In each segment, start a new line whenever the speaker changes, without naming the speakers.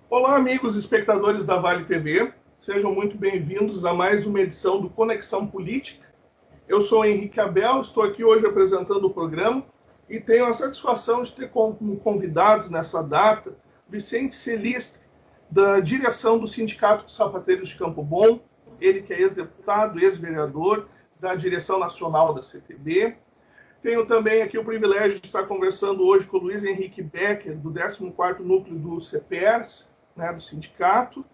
Olá, amigos espectadores da Vale TV, sejam muito bem-vindos a mais uma edição do Conexão Política. Eu sou Henrique Abel, estou aqui hoje apresentando o programa e tenho a satisfação de ter como convidados nessa data Vicente Celistre, da direção do Sindicato de Sapateiros de Campo Bom, ele que é ex-deputado, ex-vereador da direção nacional da CTB. Tenho também aqui o privilégio de estar conversando hoje com o Luiz Henrique Becker, do 14º Núcleo do CEPERS, do sindicato,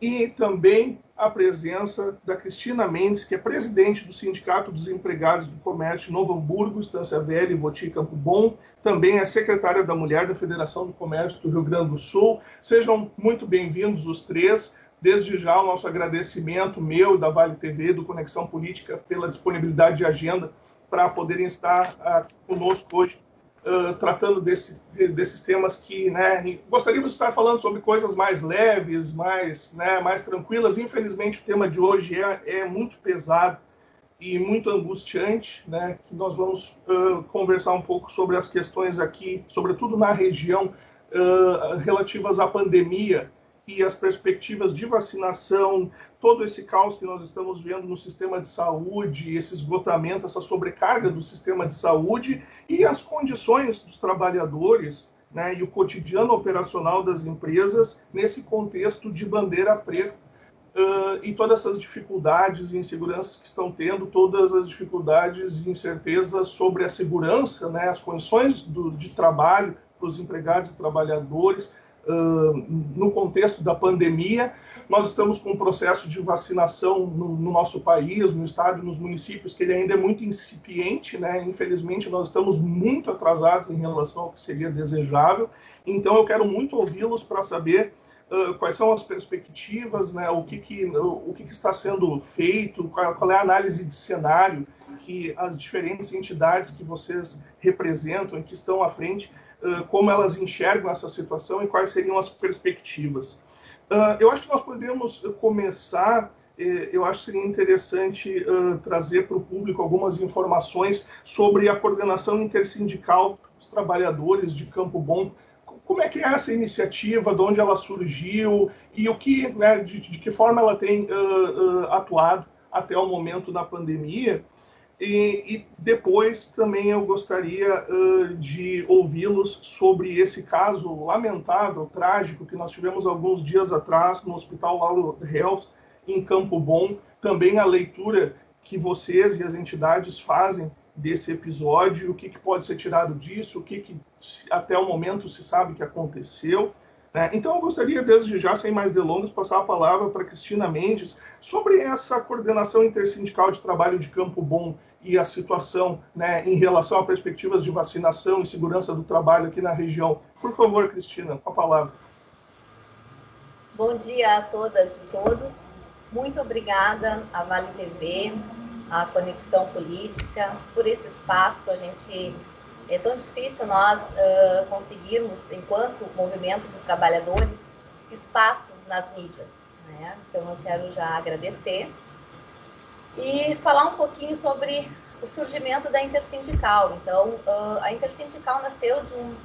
e também a presença da Cristina Mendes, que é presidente do Sindicato dos Empregados do Comércio Novo Hamburgo, Estância Velha e Voti Campo Bom, também é secretária da Mulher da Federação do Comércio do Rio Grande do Sul. Sejam muito bem-vindos os três. Desde já o nosso agradecimento, meu e da Vale TV, do Conexão Política, pela disponibilidade de agenda para poderem estar conosco hoje, tratando desses temas que, gostaríamos de estar falando sobre coisas mais leves, mais tranquilas. Infelizmente, o tema de hoje é muito pesado e muito angustiante, que nós vamos conversar um pouco sobre as questões aqui, sobretudo na região, relativas à pandemia e as perspectivas de vacinação, todo esse caos que nós estamos vendo no sistema de saúde, esse esgotamento, essa sobrecarga do sistema de saúde e as condições dos trabalhadores, e o cotidiano operacional das empresas nesse contexto de bandeira preta, e todas essas dificuldades e inseguranças que estão tendo, todas as dificuldades e incertezas sobre a segurança, as condições de trabalho para os empregados e trabalhadores, no contexto da pandemia. Nós estamos com um processo de vacinação no nosso país, no estado, nos municípios, que ele ainda é muito incipiente, Infelizmente, nós estamos muito atrasados em relação ao que seria desejável. Então, eu quero muito ouvi-los para saber quais são as perspectivas, o que está sendo feito, qual é a análise de cenário que as diferentes entidades que vocês representam e que estão à frente, como elas enxergam essa situação e quais seriam as perspectivas. Eu acho que nós podemos começar, eu acho que seria interessante trazer para o público algumas informações sobre a coordenação intersindical dos trabalhadores de Campo Bom. Como é que é essa iniciativa, de onde ela surgiu e de que forma ela tem atuado até o momento da pandemia. E depois também eu gostaria de ouvi-los sobre esse caso lamentável, trágico, que nós tivemos alguns dias atrás no Hospital Lauro Health, em Campo Bom. Também a leitura que vocês e as entidades fazem desse episódio, o que pode ser tirado disso, o que até o momento se sabe que aconteceu. Então, eu gostaria, desde já, sem mais delongas, passar a palavra para Cristina Mendes sobre essa coordenação intersindical de trabalho de Campo Bom e a situação em relação a perspectivas de vacinação e segurança do trabalho aqui na região. Por favor, Cristina, com a palavra.
Bom dia a todas e todos. Muito obrigada à Vale TV, à Conexão Política, por esse espaço. É tão difícil nós conseguirmos, enquanto movimento de trabalhadores, espaço nas mídias. Então, eu quero já agradecer e falar um pouquinho sobre o surgimento da Intersindical. Então, a Intersindical nasceu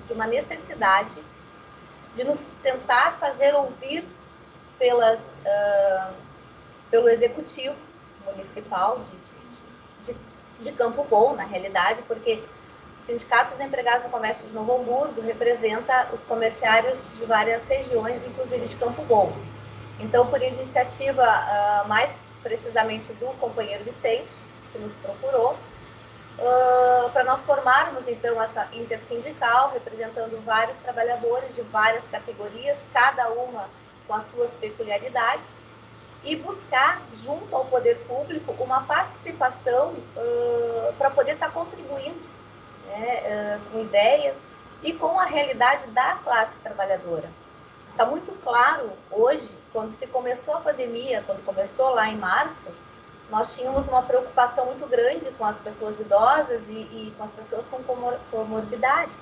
de uma necessidade de nos tentar fazer ouvir pelo Executivo Municipal de Campo Bom, na realidade, porque o Sindicato dos Empregados do Comércio de Novo Hamburgo representa os comerciários de várias regiões, inclusive de Campo Bom. Então, por iniciativa, mais precisamente do companheiro Vicente, que nos procurou, para nós formarmos, então, essa intersindical, representando vários trabalhadores de várias categorias, cada uma com as suas peculiaridades, e buscar, junto ao poder público, uma participação para poder estar contribuindo com ideias e com a realidade da classe trabalhadora. Está muito claro hoje, quando se começou a pandemia, quando começou lá em março, nós tínhamos uma preocupação muito grande com as pessoas idosas e com as pessoas com comorbidades.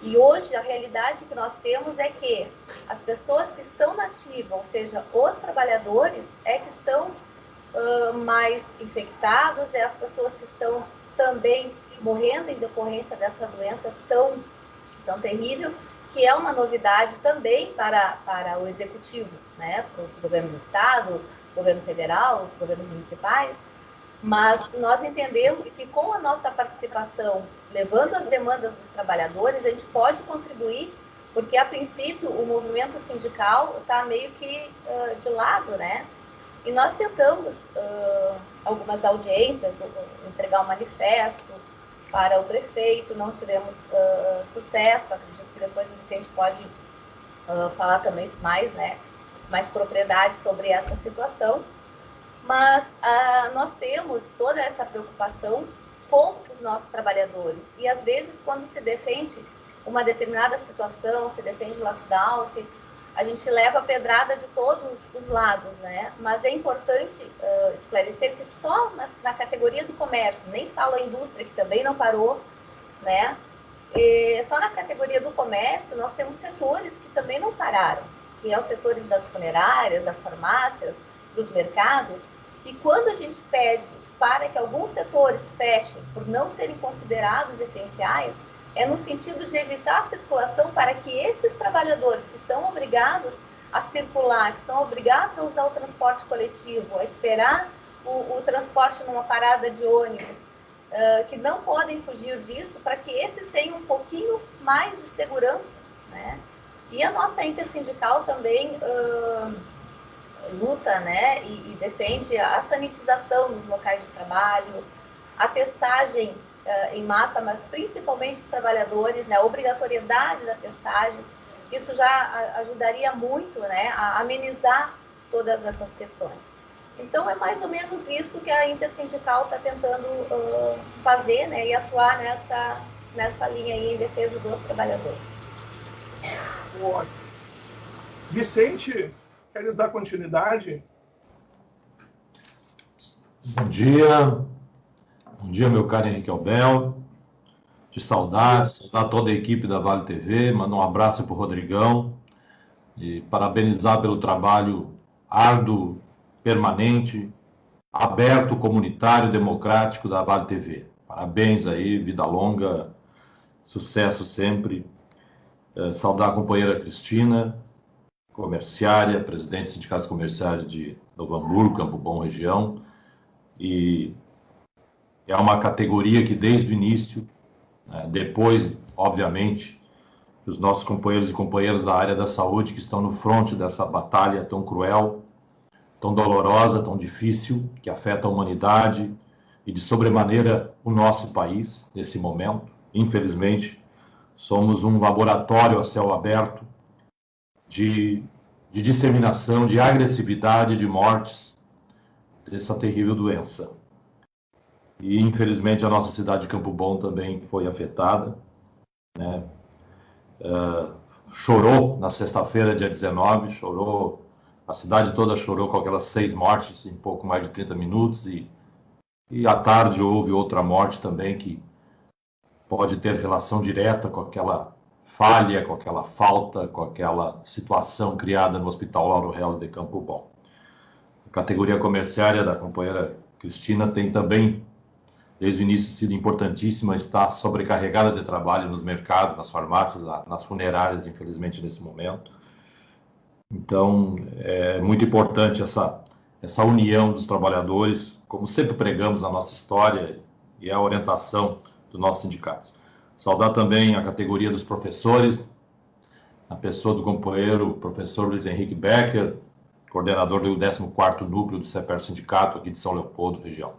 E hoje a realidade que nós temos é que as pessoas que estão na ativa, ou seja, os trabalhadores, é que estão mais infectados, é as pessoas que estão também morrendo em decorrência dessa doença tão terrível, que é uma novidade também para o executivo, né? Para o governo do estado, governo federal, os governos municipais, mas nós entendemos que com a nossa participação, levando as demandas dos trabalhadores, a gente pode contribuir, porque a princípio o movimento sindical está meio que de lado, né? E nós tentamos algumas audiências, entregar um manifesto para o prefeito, não tivemos sucesso, acredito que depois o Vicente pode falar também mais, né, mais propriedade sobre essa situação, mas nós temos toda essa preocupação com os nossos trabalhadores, e às vezes quando se defende uma determinada situação, se defende o lockdown, a gente leva a pedrada de todos os lados, né? Mas é importante esclarecer que só na categoria do comércio, nem falo a indústria, que também não parou, né? Só na categoria do comércio nós temos setores que também não pararam, que é os setores das funerárias, das farmácias, dos mercados. E quando a gente pede para que alguns setores fechem por não serem considerados essenciais, é no sentido de evitar a circulação para que esses trabalhadores que são obrigados a circular, que são obrigados a usar o transporte coletivo, a esperar o transporte numa parada de ônibus, que não podem fugir disso, para que esses tenham um pouquinho mais de segurança, né? E a nossa intersindical também luta, né, e defende a sanitização nos locais de trabalho, a testagem em massa, mas principalmente os trabalhadores, né, a obrigatoriedade da testagem. Isso já ajudaria muito, né, a amenizar todas essas questões. Então, é mais ou menos isso que a Intersindical está tentando fazer, né, e atuar nessa linha aí em defesa dos trabalhadores.
Ótimo. Vicente, queres dar continuidade?
Bom dia, meu caro Henrique Albel. De saudar toda a equipe da Vale TV, mandar um abraço para o Rodrigão e parabenizar pelo trabalho árduo, permanente, aberto, comunitário, democrático da Vale TV. Parabéns aí, vida longa, sucesso sempre. Saudar a companheira Cristina, comerciária, presidente dos sindicatos comerciais de Novo Hamburgo, Campo Bom, região. E é uma categoria que desde o início, depois, obviamente, os nossos companheiros e companheiras da área da saúde que estão no fronte dessa batalha tão cruel, tão dolorosa, tão difícil, que afeta a humanidade e de sobremaneira o nosso país nesse momento. Infelizmente, somos um laboratório a céu aberto de disseminação, de agressividade, de mortes dessa terrível doença. E, infelizmente, a nossa cidade de Campo Bom também foi afetada, né? Chorou na sexta-feira, dia 19, chorou, a cidade toda chorou com aquelas 6 mortes em pouco mais de 30 minutos, e à tarde houve outra morte também que pode ter relação direta com aquela falha, com aquela falta, com aquela situação criada no Hospital Lauro Reis de Campo Bom. A categoria comerciária da companheira Cristina tem também, desde o início, sido importantíssima, está sobrecarregada de trabalho nos mercados, nas farmácias, nas funerárias, infelizmente, nesse momento. Então, é muito importante essa união dos trabalhadores, como sempre pregamos na nossa história, e a orientação dos nossos sindicatos. Saudar também a categoria dos professores, a pessoa do companheiro professor Luiz Henrique Becker, coordenador do 14º Núcleo do CEPER Sindicato, aqui de São Leopoldo, região.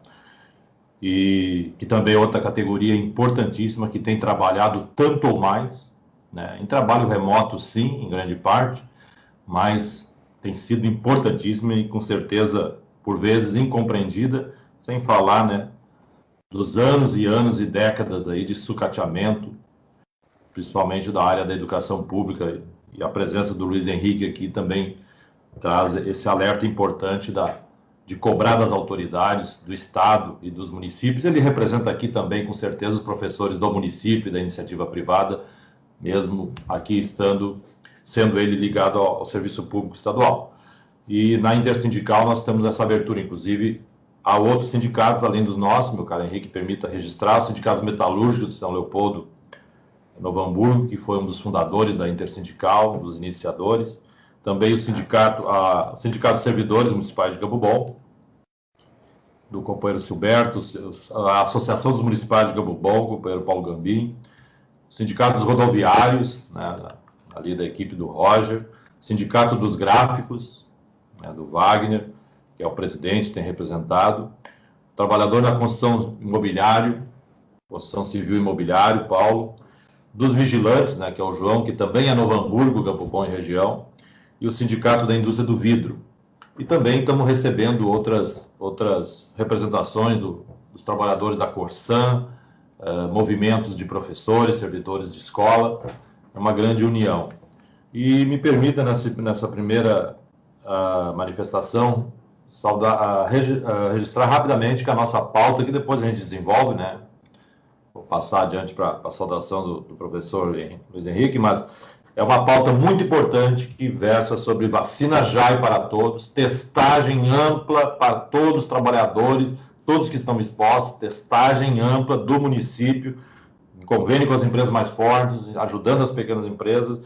E que também é outra categoria importantíssima, que tem trabalhado tanto ou mais, né? Em trabalho remoto, sim, em grande parte, mas tem sido importantíssima e, com certeza, por vezes incompreendida, sem falar, né, dos anos e anos e décadas aí de sucateamento, principalmente da área da educação pública, e a presença do Luiz Henrique aqui também traz esse alerta importante de cobrar das autoridades do Estado e dos municípios. Ele representa aqui também, com certeza, os professores do município e da iniciativa privada, mesmo aqui sendo ele ligado ao serviço público estadual. E na Intersindical nós temos essa abertura, inclusive, a outros sindicatos, além dos nossos, meu caro Henrique, permita registrar, os sindicatos metalúrgicos de São Leopoldo, Novo Hamburgo, que foi um dos fundadores da Intersindical, um dos iniciadores. Também o sindicato de servidores municipais de Campo Bom, do companheiro Silberto, a Associação dos Municipais de Campo Bom, o companheiro Paulo Gambim, o sindicato dos rodoviários, né, ali da equipe do Roger, o sindicato dos gráficos, né, do Wagner, que é o presidente, tem representado, o trabalhador da construção imobiliário, construção civil imobiliário, Paulo, dos vigilantes, né, que é o João, que também é Novo Hamburgo, Campo Bom e região, e o sindicato da indústria do vidro. E também estamos recebendo outras representações dos trabalhadores da Corsan, movimentos de professores, servidores de escola, é uma grande união. E me permita, nessa primeira manifestação, registrar rapidamente que a nossa pauta, que depois a gente desenvolve, né? Vou passar adiante para a saudação do professor Luiz Henrique, mas é uma pauta muito importante que versa sobre vacina já e para todos, testagem ampla para todos os trabalhadores, todos que estão expostos, testagem ampla do município, em convênio com as empresas mais fortes, ajudando as pequenas empresas,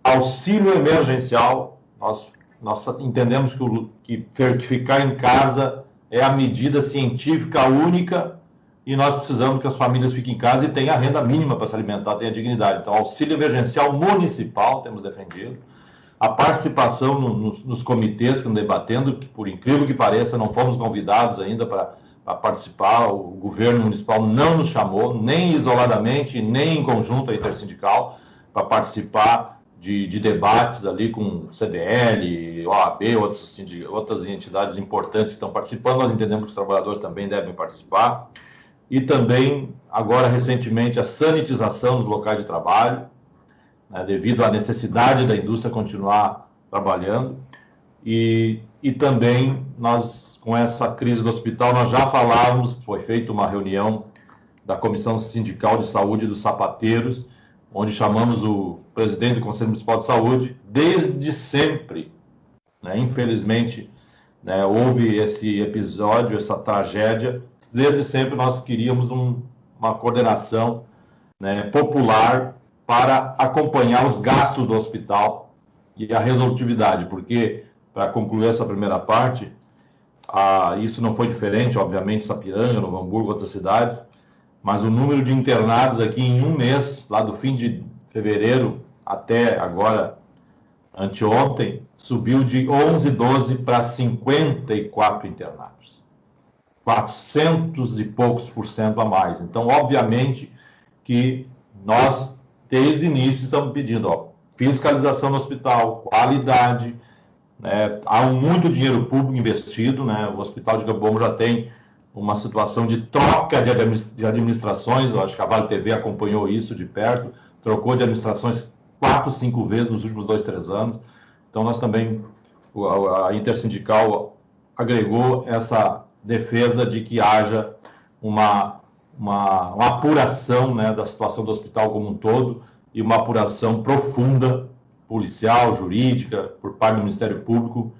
auxílio emergencial. Nós entendemos que ficar em casa é a medida científica única e nós precisamos que as famílias fiquem em casa e tenham a renda mínima para se alimentar, tenham a dignidade. Então, auxílio emergencial municipal, temos defendido. A participação nos comitês que estão debatendo, que por incrível que pareça, não fomos convidados ainda para participar, o governo municipal não nos chamou, nem isoladamente, nem em conjunto a intersindical, para participar de debates ali com CDL, OAB, outras entidades importantes que estão participando. Nós entendemos que os trabalhadores também devem participar. E também, agora, recentemente, a sanitização dos locais de trabalho, né, devido à necessidade da indústria continuar trabalhando. E também, nós, com essa crise do hospital, nós já falávamos, foi feita uma reunião da Comissão Sindical de Saúde dos Sapateiros, onde chamamos o presidente do Conselho Municipal de Saúde, desde sempre, né, infelizmente, né, houve esse episódio, essa tragédia. Desde sempre nós queríamos uma coordenação, né, popular para acompanhar os gastos do hospital e a resolutividade, porque, para concluir essa primeira parte, isso não foi diferente, obviamente, Sapiranga, Novo Hamburgo, outras cidades, mas o número de internados aqui em um mês, lá do fim de fevereiro até agora, anteontem, subiu de 11, 12 para 54 internados. 400 e poucos % a mais. Então, obviamente, que nós, desde o início, estamos pedindo fiscalização no hospital, qualidade, né? Há muito dinheiro público investido, né? O Hospital de Campo Bom já tem uma situação de troca de administrações, eu acho que a Vale TV acompanhou isso de perto, trocou de administrações 4, 5 vezes nos últimos 2, 3 anos. Então, nós também, a Intersindical agregou essa defesa de que haja uma apuração, né, da situação do hospital como um todo e uma apuração profunda, policial, jurídica, por parte do Ministério Público,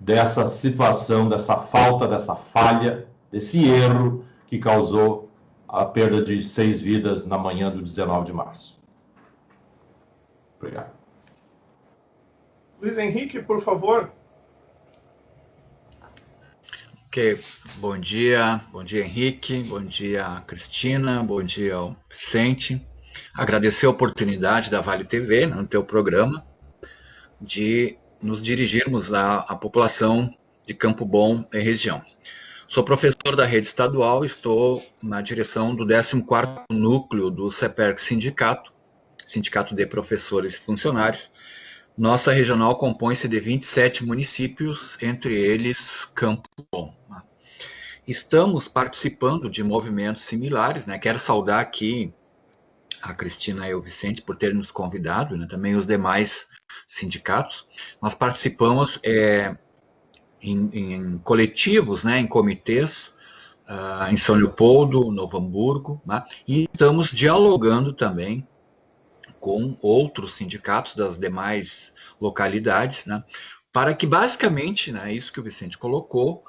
dessa situação, dessa falta, dessa falha, desse erro que causou a perda de 6 vidas na manhã do 19 de março. Obrigado.
Luiz Henrique, por favor.
Ok, bom dia Henrique, bom dia Cristina, bom dia Vicente. Agradecer a oportunidade da Vale TV, no teu programa, de nos dirigirmos à população de Campo Bom e região. Sou professor da rede estadual, estou na direção do 14º núcleo do CEPERC Sindicato de Professores e Funcionários. Nossa regional compõe-se de 27 municípios, entre eles Campo Bom. Estamos participando de movimentos similares, né? Quero saudar aqui a Cristina e o Vicente por terem nos convidado, né? Também os demais sindicatos. Nós participamos em coletivos, né, em comitês, em São Leopoldo, Novo Hamburgo, né, e estamos dialogando também com outros sindicatos das demais localidades, né, para que basicamente, né, isso que o Vicente colocou,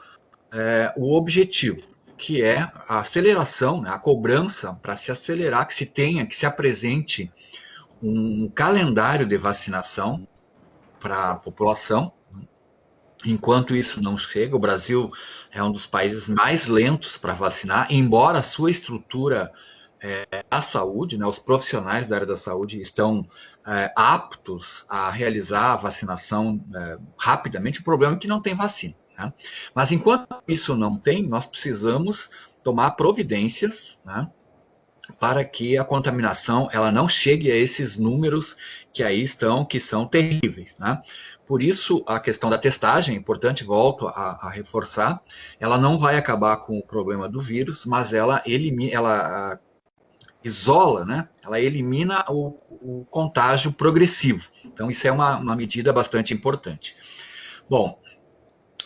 o objetivo, que é a aceleração, né, a cobrança para se acelerar, que se apresente um calendário de vacinação para a população. Enquanto isso não chega, o Brasil é um dos países mais lentos para vacinar, embora a sua estrutura a saúde, né, os profissionais da área da saúde estão aptos a realizar a vacinação rapidamente. O problema é que não tem vacina, né? Mas enquanto isso não tem, nós precisamos tomar providências, né, para que a contaminação ela não chegue a esses números que aí estão, que são terríveis, né? Por isso, a questão da testagem é importante, volto a reforçar, ela não vai acabar com o problema do vírus, mas ela isola, né? Ela elimina o contágio progressivo. Então, isso é uma medida bastante importante. Bom,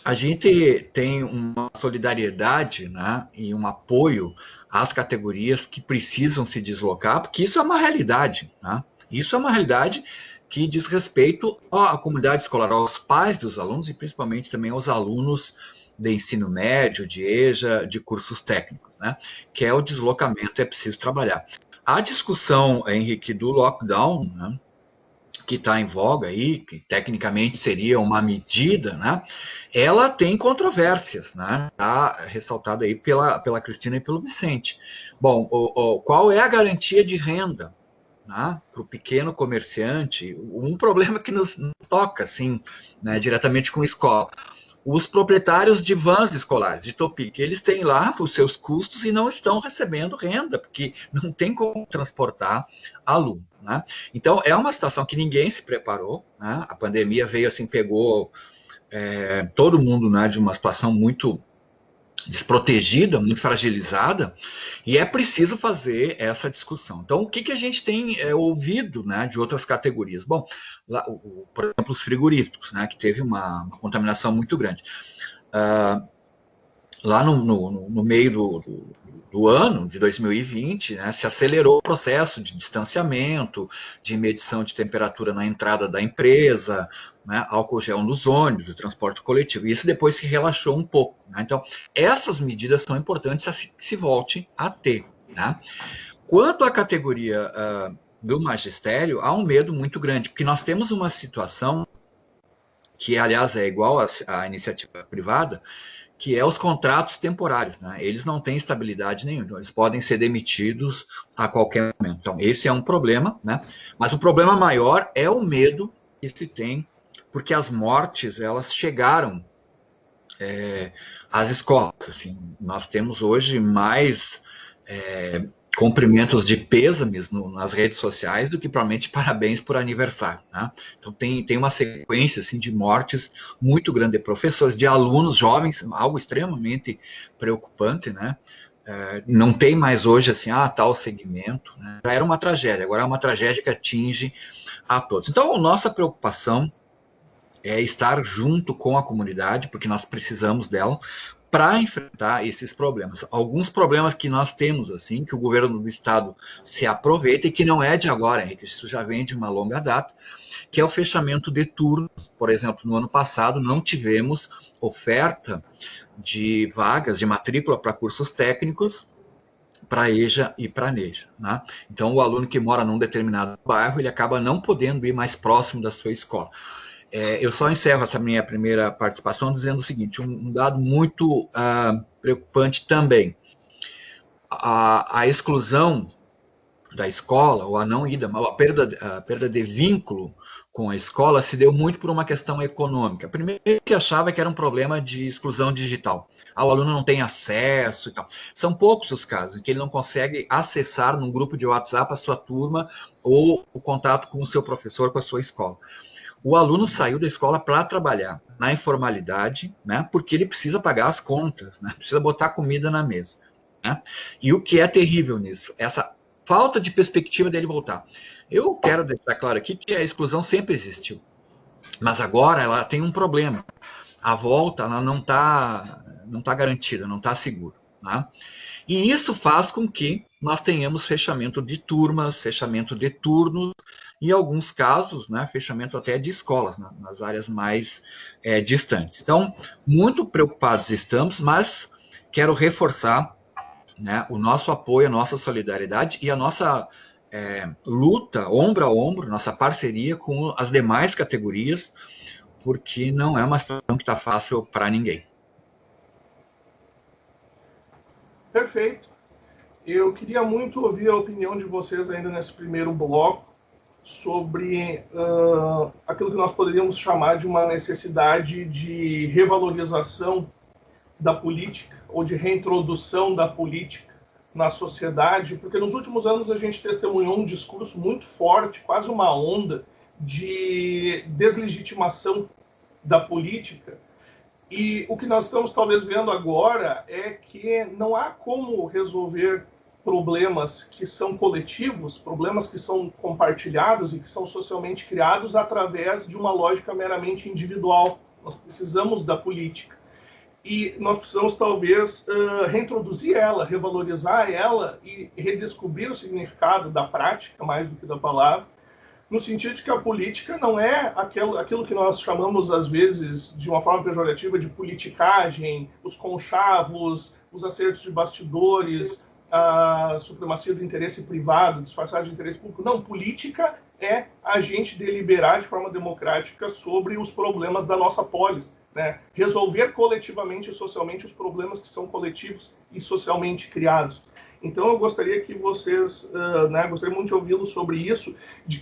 a gente tem uma solidariedade, né, e um apoio às categorias que precisam se deslocar, porque isso é uma realidade, né? Isso é uma realidade que diz respeito à comunidade escolar, aos pais dos alunos e principalmente também aos alunos de ensino médio, de EJA, de cursos técnicos, né? Que é o deslocamento, é preciso trabalhar. A discussão, Henrique, do lockdown, né, que está em voga aí, que tecnicamente seria uma medida, né, ela tem controvérsias, né, está ressaltada aí pela Cristina e pelo Vicente. Bom, qual é a garantia de renda, né, para o pequeno comerciante? Um problema que nos toca, assim, né, diretamente com a escola. Os proprietários de vans escolares, de Topic, eles têm lá os seus custos e não estão recebendo renda, porque não tem como transportar aluno, né? Então, é uma situação que ninguém se preparou, né? A pandemia veio assim, pegou todo mundo, né, de uma situação muito desprotegida, muito fragilizada, e é preciso fazer essa discussão. Então, o que a gente tem ouvido, né, de outras categorias? Bom, lá, por exemplo, os frigoríficos, né, que teve uma contaminação muito grande. Lá no meio do ano de 2020, né, se acelerou o processo de distanciamento, de medição de temperatura na entrada da empresa, né, álcool gel nos ônibus, o transporte coletivo. Isso depois se relaxou um pouco, né? Então, essas medidas são importantes que se volte a ter, né? Quanto à categoria do magistério, há um medo muito grande, porque nós temos uma situação que, aliás, é igual à iniciativa privada, que é os contratos temporários, né? Eles não têm estabilidade nenhuma, eles podem ser demitidos a qualquer momento. Então, esse é um problema, né? Mas o problema maior é o medo que se tem, porque as mortes, elas chegaram às escolas. Assim, nós temos hoje mais cumprimentos de pêsames nas redes sociais do que provavelmente parabéns por aniversário, né? Então tem uma sequência assim, de mortes muito grande de professores, de alunos jovens, algo extremamente preocupante, né? Não tem mais hoje assim, tal segmento, né? Já era uma tragédia, agora é uma tragédia que atinge a todos. Então, a nossa preocupação é estar junto com a comunidade, porque nós precisamos dela, para enfrentar esses problemas. Alguns problemas que nós temos, assim, que o governo do estado se aproveita e que não é de agora, Henrique, isso já vem de uma longa data, que é o fechamento de turnos. Por exemplo, no ano passado não tivemos oferta de vagas de matrícula para cursos técnicos, para EJA e para NEJA, né? Então, o aluno que mora num determinado bairro, ele acaba não podendo ir mais próximo da sua escola. Eu só encerro essa minha primeira participação dizendo o seguinte, um dado muito preocupante também. A exclusão da escola, ou a não ida, a perda de vínculo com a escola se deu muito por uma questão econômica. Primeiro, que achava que era um problema de exclusão digital. O aluno não tem acesso e tal. São poucos os casos em que ele não consegue acessar num grupo de WhatsApp a sua turma ou o contato com o seu professor, com a sua escola. O aluno saiu da escola para trabalhar na informalidade, né, porque ele precisa pagar as contas, né, precisa botar comida na mesa, né? E o que é terrível nisso? Essa falta de perspectiva dele voltar. Eu quero deixar claro aqui que a exclusão sempre existiu, mas agora ela tem um problema. a volta ela não tá garantida, não está segura. Né? E isso faz com que nós tenhamos fechamento de turmas, fechamento de turnos, e em alguns casos, né, fechamento até de escolas, né, nas áreas mais distantes. Então, muito preocupados estamos, mas quero reforçar, né, o nosso apoio, a nossa solidariedade e a nossa luta, ombro a ombro, nossa parceria com as demais categorias, porque não é uma situação que está fácil para ninguém.
Perfeito. Eu queria muito ouvir a opinião de vocês ainda nesse primeiro bloco sobre aquilo que nós poderíamos chamar de uma necessidade de revalorização da política ou de reintrodução da política na sociedade, porque nos últimos anos a gente testemunhou um discurso muito forte, quase uma onda de deslegitimação da política. E o que nós estamos talvez vendo agora é que não há como resolver problemas que são coletivos, problemas que são compartilhados e que são socialmente criados através de uma lógica meramente individual. Nós precisamos da política. E nós precisamos, talvez, reintroduzir ela, revalorizar ela e redescobrir o significado da prática, mais do que da palavra, no sentido de que a política não é aquilo que nós chamamos, às vezes, de uma forma pejorativa, de politicagem, os conchavos, os acertos de bastidores, a supremacia do interesse privado, disfarçado de interesse público. Não, política é a gente deliberar de forma democrática sobre os problemas da nossa polis, né? Resolver coletivamente e socialmente os problemas que são coletivos e socialmente criados. Então, eu gostaria que vocês, gostaria muito de ouvi-los sobre isso, de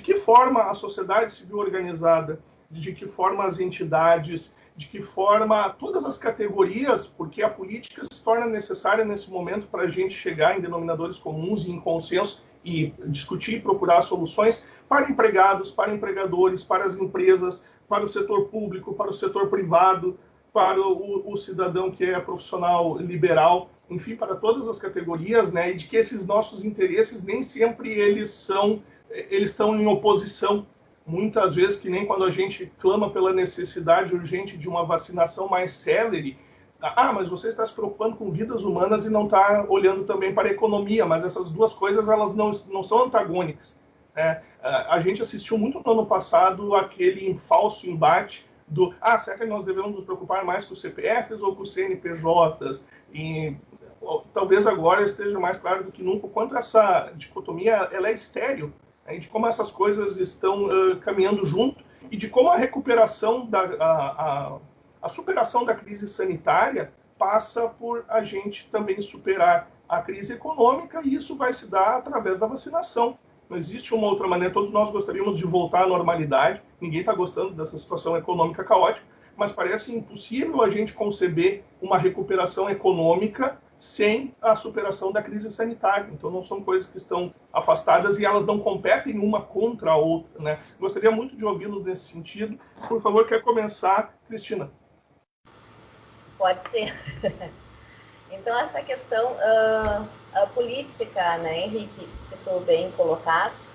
que forma a sociedade civil organizada, de que forma as entidades, de que forma todas as categorias, porque a política se torna necessária nesse momento para a gente chegar em denominadores comuns e em consenso e discutir e procurar soluções para empregados, para empregadores, para as empresas, para o setor público, para o setor privado, para o cidadão que é profissional liberal, enfim, para todas as categorias, né? E de que esses nossos interesses nem sempre eles estão em oposição. Muitas vezes, que nem quando a gente clama pela necessidade urgente de uma vacinação mais célere, mas você está se preocupando com vidas humanas e não está olhando também para a economia, mas essas duas coisas elas não são antagônicas. Né? A gente assistiu muito no ano passado aquele falso embate do será que nós devemos nos preocupar mais com os CPFs ou com os CNPJs? E talvez agora esteja mais claro do que nunca o quanto essa dicotomia ela é estéril, né? De como essas coisas estão caminhando junto e de como a recuperação, a superação da crise sanitária passa por a gente também superar a crise econômica, e isso vai se dar através da vacinação. Não existe uma outra maneira. Todos nós gostaríamos de voltar à normalidade. Ninguém está gostando dessa situação econômica caótica, mas parece impossível a gente conceber uma recuperação econômica sem a superação da crise sanitária. Então, não são coisas que estão afastadas e elas não competem uma contra a outra, né? Gostaria muito de ouvi-los nesse sentido. Por favor, quer começar, Cristina?
Pode ser. Então, essa questão a política, né, Henrique, que tu bem colocaste,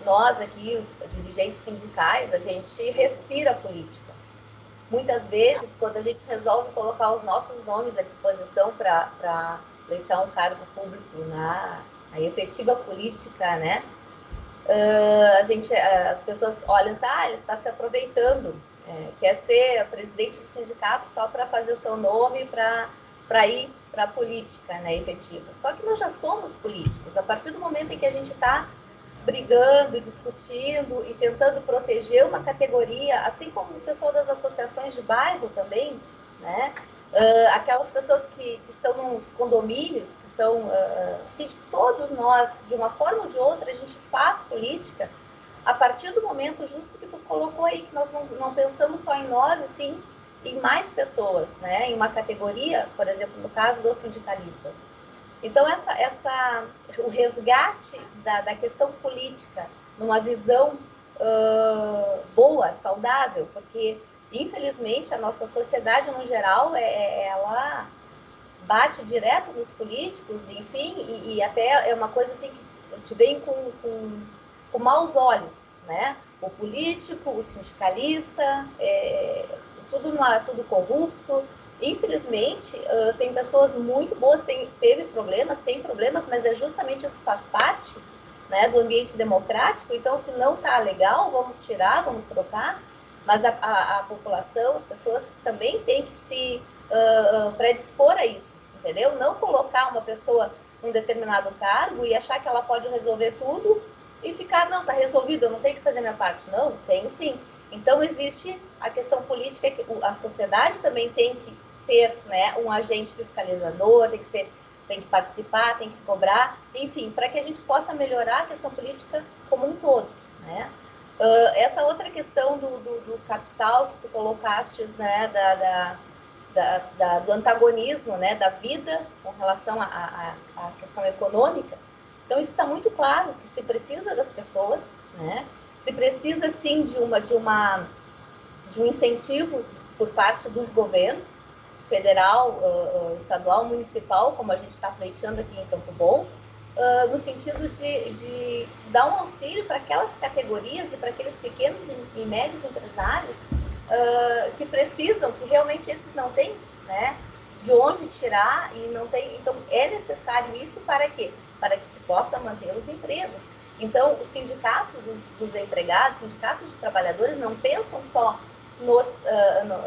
nós aqui, os dirigentes sindicais, a gente respira política. Muitas vezes, quando a gente resolve colocar os nossos nomes à disposição para pleitear um cargo público na efetiva política, né, as pessoas olham assim, ele está se aproveitando, quer ser presidente do sindicato só para fazer o seu nome, para ir para a política, né, efetiva. Só que nós já somos políticos. A partir do momento em que a gente está brigando, discutindo e tentando proteger uma categoria, assim como o pessoal das associações de bairro também, né, aquelas pessoas que estão nos condomínios, que são síndicos, todos nós, de uma forma ou de outra, a gente faz política a partir do momento justo que tu colocou aí, que nós não pensamos só em nós, assim, em mais pessoas, né? Em uma categoria, por exemplo, no caso dos sindicalistas. Então, o resgate da questão política numa visão boa, saudável, porque, infelizmente, a nossa sociedade, no geral, ela bate direto nos políticos, enfim, e até é uma coisa assim que te vem com maus olhos, né? O político, o sindicalista, tudo corrupto. Infelizmente, tem pessoas muito boas, tem problemas, mas justamente isso faz parte, né, do ambiente democrático. Então, se não está legal, vamos tirar, vamos trocar, mas a população, as pessoas também têm que se predispor a isso, entendeu? Não colocar uma pessoa num determinado cargo e achar que ela pode resolver tudo e ficar, não, está resolvido, eu não tenho que fazer minha parte. Não, tenho sim. Então, existe a questão política, que a sociedade também tem que ser, né, um agente fiscalizador, tem que participar, tem que cobrar, enfim, para que a gente possa melhorar a questão política como um todo, né? Essa outra questão do capital que tu colocaste, né, do antagonismo, né, da vida com relação à questão econômica. Então, isso está muito claro, que se precisa das pessoas, né? Se precisa, sim, de um incentivo por parte dos governos, federal, estadual, municipal, como a gente está pleiteando aqui em Campo Bom, no sentido de dar um auxílio para aquelas categorias e para aqueles pequenos e médios empresários que precisam, que realmente esses não têm, né, de onde tirar e não tem. Então, é necessário isso para quê? Para que se possa manter os empregos. Então, o sindicato dos empregados, sindicatos de trabalhadores não pensam só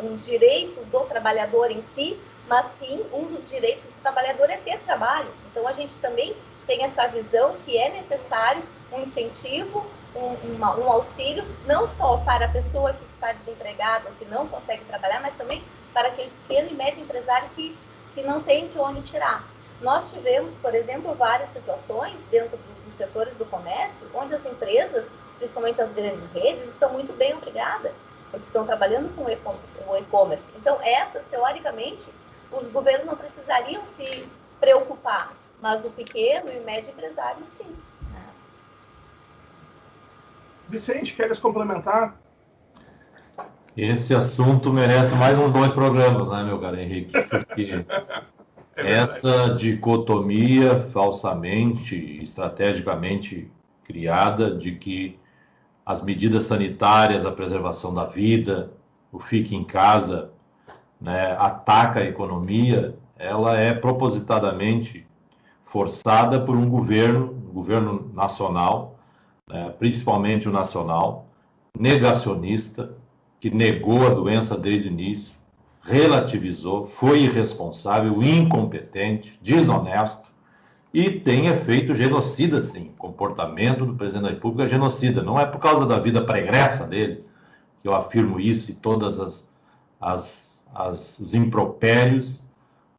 nos direitos do trabalhador em si, mas sim, um dos direitos do trabalhador é ter trabalho. Então, a gente também tem essa visão que é necessário um incentivo, um auxílio, não só para a pessoa que está desempregada, que não consegue trabalhar, mas também para aquele pequeno e médio empresário que não tem de onde tirar. Nós tivemos, por exemplo, várias situações dentro dos setores do comércio, onde as empresas, principalmente as grandes redes, estão muito bem obrigadas, porque estão trabalhando com o e-commerce. Então, essas, teoricamente, os governos não precisariam se preocupar, mas o pequeno e o médio empresário, sim.
Vicente, queres complementar?
Esse assunto merece mais uns 2 programas, né, meu caro Henrique? Porque essa dicotomia falsamente, estrategicamente criada de que as medidas sanitárias, a preservação da vida, o fique em casa, né, ataca a economia, ela é propositadamente forçada por um governo nacional, né, principalmente o nacional, negacionista, que negou a doença desde o início, relativizou, foi irresponsável, incompetente, desonesto e tem efeito genocida, sim. O comportamento do presidente da República é genocida. Não é por causa da vida pregressa dele que eu afirmo isso e todas os impropérios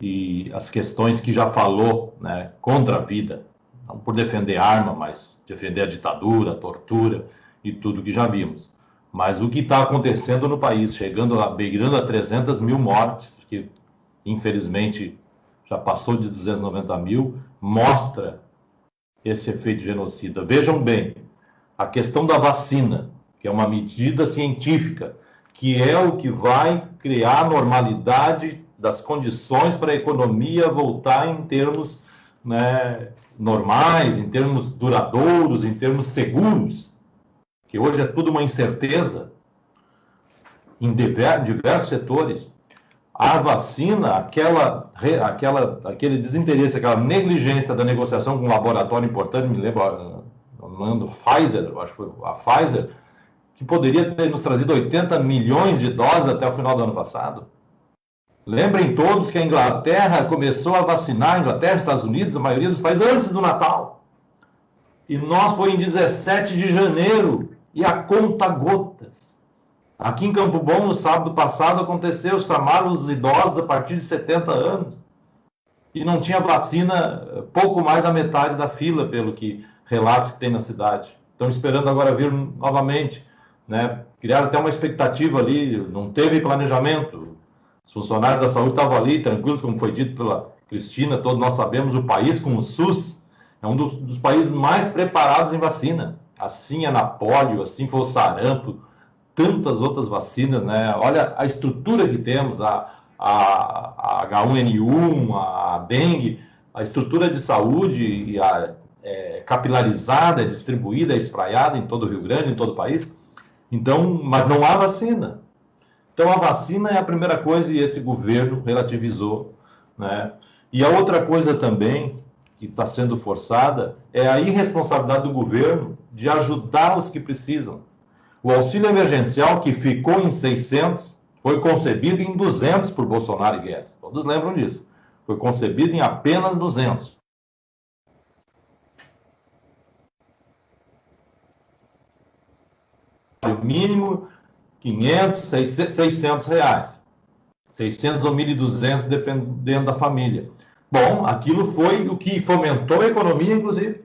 e as questões que já falou, né, contra a vida. Não por defender arma, mas defender a ditadura, a tortura e tudo que já vimos. Mas o que está acontecendo no país, beirando a 300 mil mortes, que infelizmente já passou de 290 mil, mostra esse efeito genocida. Vejam bem, a questão da vacina, que é uma medida científica, que é o que vai criar a normalidade das condições para a economia voltar em termos, né, normais, em termos duradouros, em termos seguros, que hoje é tudo uma incerteza em diversos setores. A vacina, aquele desinteresse, aquela negligência da negociação com um laboratório importante, me lembro, Pfizer, acho que foi a Pfizer, que poderia ter nos trazido 80 milhões de doses até o final do ano passado. Lembrem todos que a Inglaterra começou a vacinar, Inglaterra, Estados Unidos, a maioria dos países, antes do Natal. E nós foi em 17 de janeiro, e a conta gotas. Aqui em Campo Bom, no sábado passado, aconteceu, chamaram os idosos a partir de 70 anos. E não tinha vacina, pouco mais da metade da fila, pelo que relatos que tem na cidade. Estão esperando agora vir novamente, né? Criaram até uma expectativa ali, não teve planejamento. Os funcionários da saúde estavam ali, tranquilos, como foi dito pela Cristina, todos nós sabemos, o país com o SUS é um dos países mais preparados em vacina. Assim é na polio, assim foi o sarampo, tantas outras vacinas, né? Olha a estrutura que temos, a H1N1, a dengue, a estrutura de saúde capilarizada, distribuída, espraiada em todo o Rio Grande, em todo o país. Então, mas não há vacina. Então, a vacina é a primeira coisa e esse governo relativizou, né? E a outra coisa também, que está sendo forçada, é a irresponsabilidade do governo de ajudar os que precisam. O auxílio emergencial, que ficou em 600, foi concebido em 200 por Bolsonaro e Guedes. Todos lembram disso. Foi concebido em apenas 200. O mínimo 500, 600 reais. 600 ou 1.200, dependendo da família. Bom, aquilo foi o que fomentou a economia, inclusive,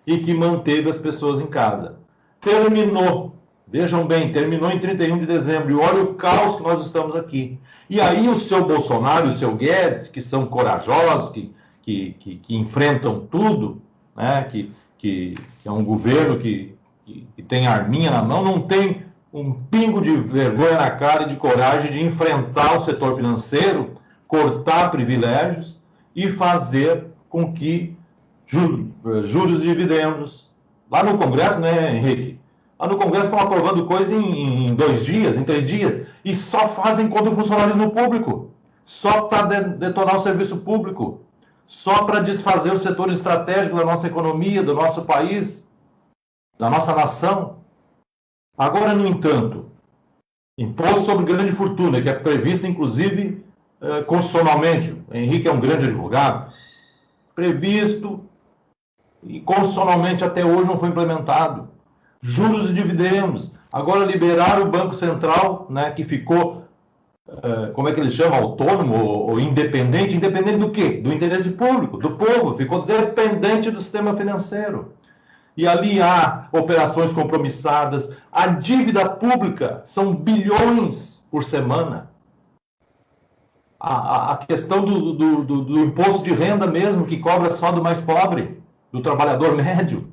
e que manteve as pessoas em casa. Terminou, vejam bem, terminou em 31 de dezembro, e olha o caos que nós estamos aqui. E aí o seu Bolsonaro e o seu Guedes, que são corajosos, que enfrentam tudo, né, que é um governo que tem arminha na mão, não tem um pingo de vergonha na cara e de coragem de enfrentar o setor financeiro, cortar privilégios e fazer com que juros e dividendos. Lá no Congresso, né, Henrique? Lá no Congresso estão aprovando coisa em 2 dias, em 3 dias, e só fazem contra o funcionalismo público, só para detonar o serviço público, só para desfazer os setores estratégicos da nossa economia, do nosso país, da nossa nação. Agora, no entanto, imposto sobre grande fortuna, que é previsto, inclusive, constitucionalmente, o Henrique é um grande advogado, previsto e constitucionalmente até hoje não foi implementado. Juros e dividendos. Agora liberaram o Banco Central, né, que ficou, como é que eles chamam, autônomo ou independente. Independente do quê? Do interesse público, do povo. Ficou dependente do sistema financeiro. E ali há operações compromissadas. A dívida pública são bilhões por semana. A questão do imposto de renda mesmo, que cobra só do mais pobre, do trabalhador médio.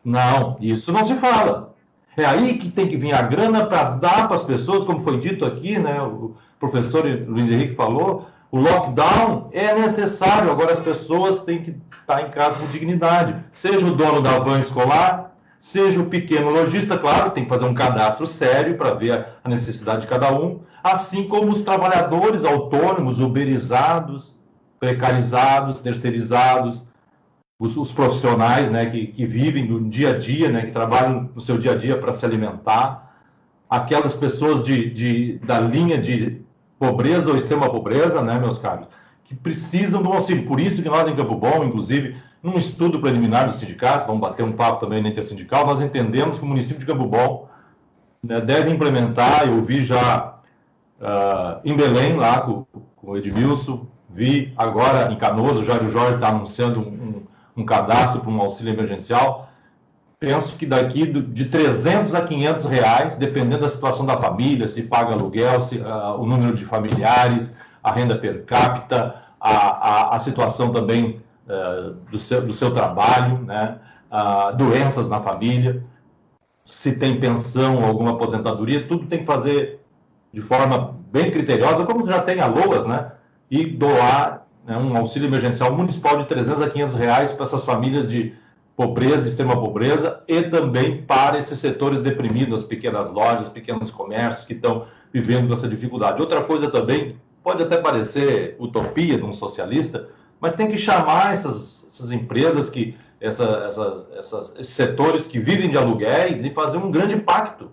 Não, isso não se fala. É aí que tem que vir a grana para dar para as pessoas, como foi dito aqui, né? O professor Luiz Henrique falou, o lockdown é necessário, agora as pessoas têm que estar em casa com dignidade. Seja o dono da van escolar, seja o pequeno lojista, claro, tem que fazer um cadastro sério para ver a necessidade de cada um, assim como os trabalhadores autônomos, uberizados, precarizados, terceirizados, os profissionais, né, que vivem no dia a dia, né, que trabalham no seu dia a dia para se alimentar, aquelas pessoas da linha de pobreza ou extrema pobreza, né, meus caros, que precisam do auxílio. Por isso que nós em Campo Bom, inclusive, num estudo preliminar do sindicato, vamos bater um papo também na intersindical, nós entendemos que o município de Campo Bom, né, deve implementar. Eu vi já em Belém, lá com o Edmilson, vi agora em Canoas, o Jairo Jorge está anunciando um cadastro para um auxílio emergencial. Penso que daqui de 300 a 500 reais, dependendo da situação da família, se paga aluguel, o número de familiares, a renda per capita, a situação também do seu trabalho, né? Doenças na família, se tem pensão ou alguma aposentadoria, tudo tem que fazer de forma bem criteriosa, como já tem a LOAS, né? E doar, né, um auxílio emergencial municipal de 300 a 500 reais para essas famílias de pobreza, extrema pobreza, e também para esses setores deprimidos, as pequenas lojas, pequenos comércios que estão vivendo essa dificuldade. Outra coisa também, pode até parecer utopia de um socialista, mas tem que chamar essas empresas, esses setores que vivem de aluguéis, e fazer um grande pacto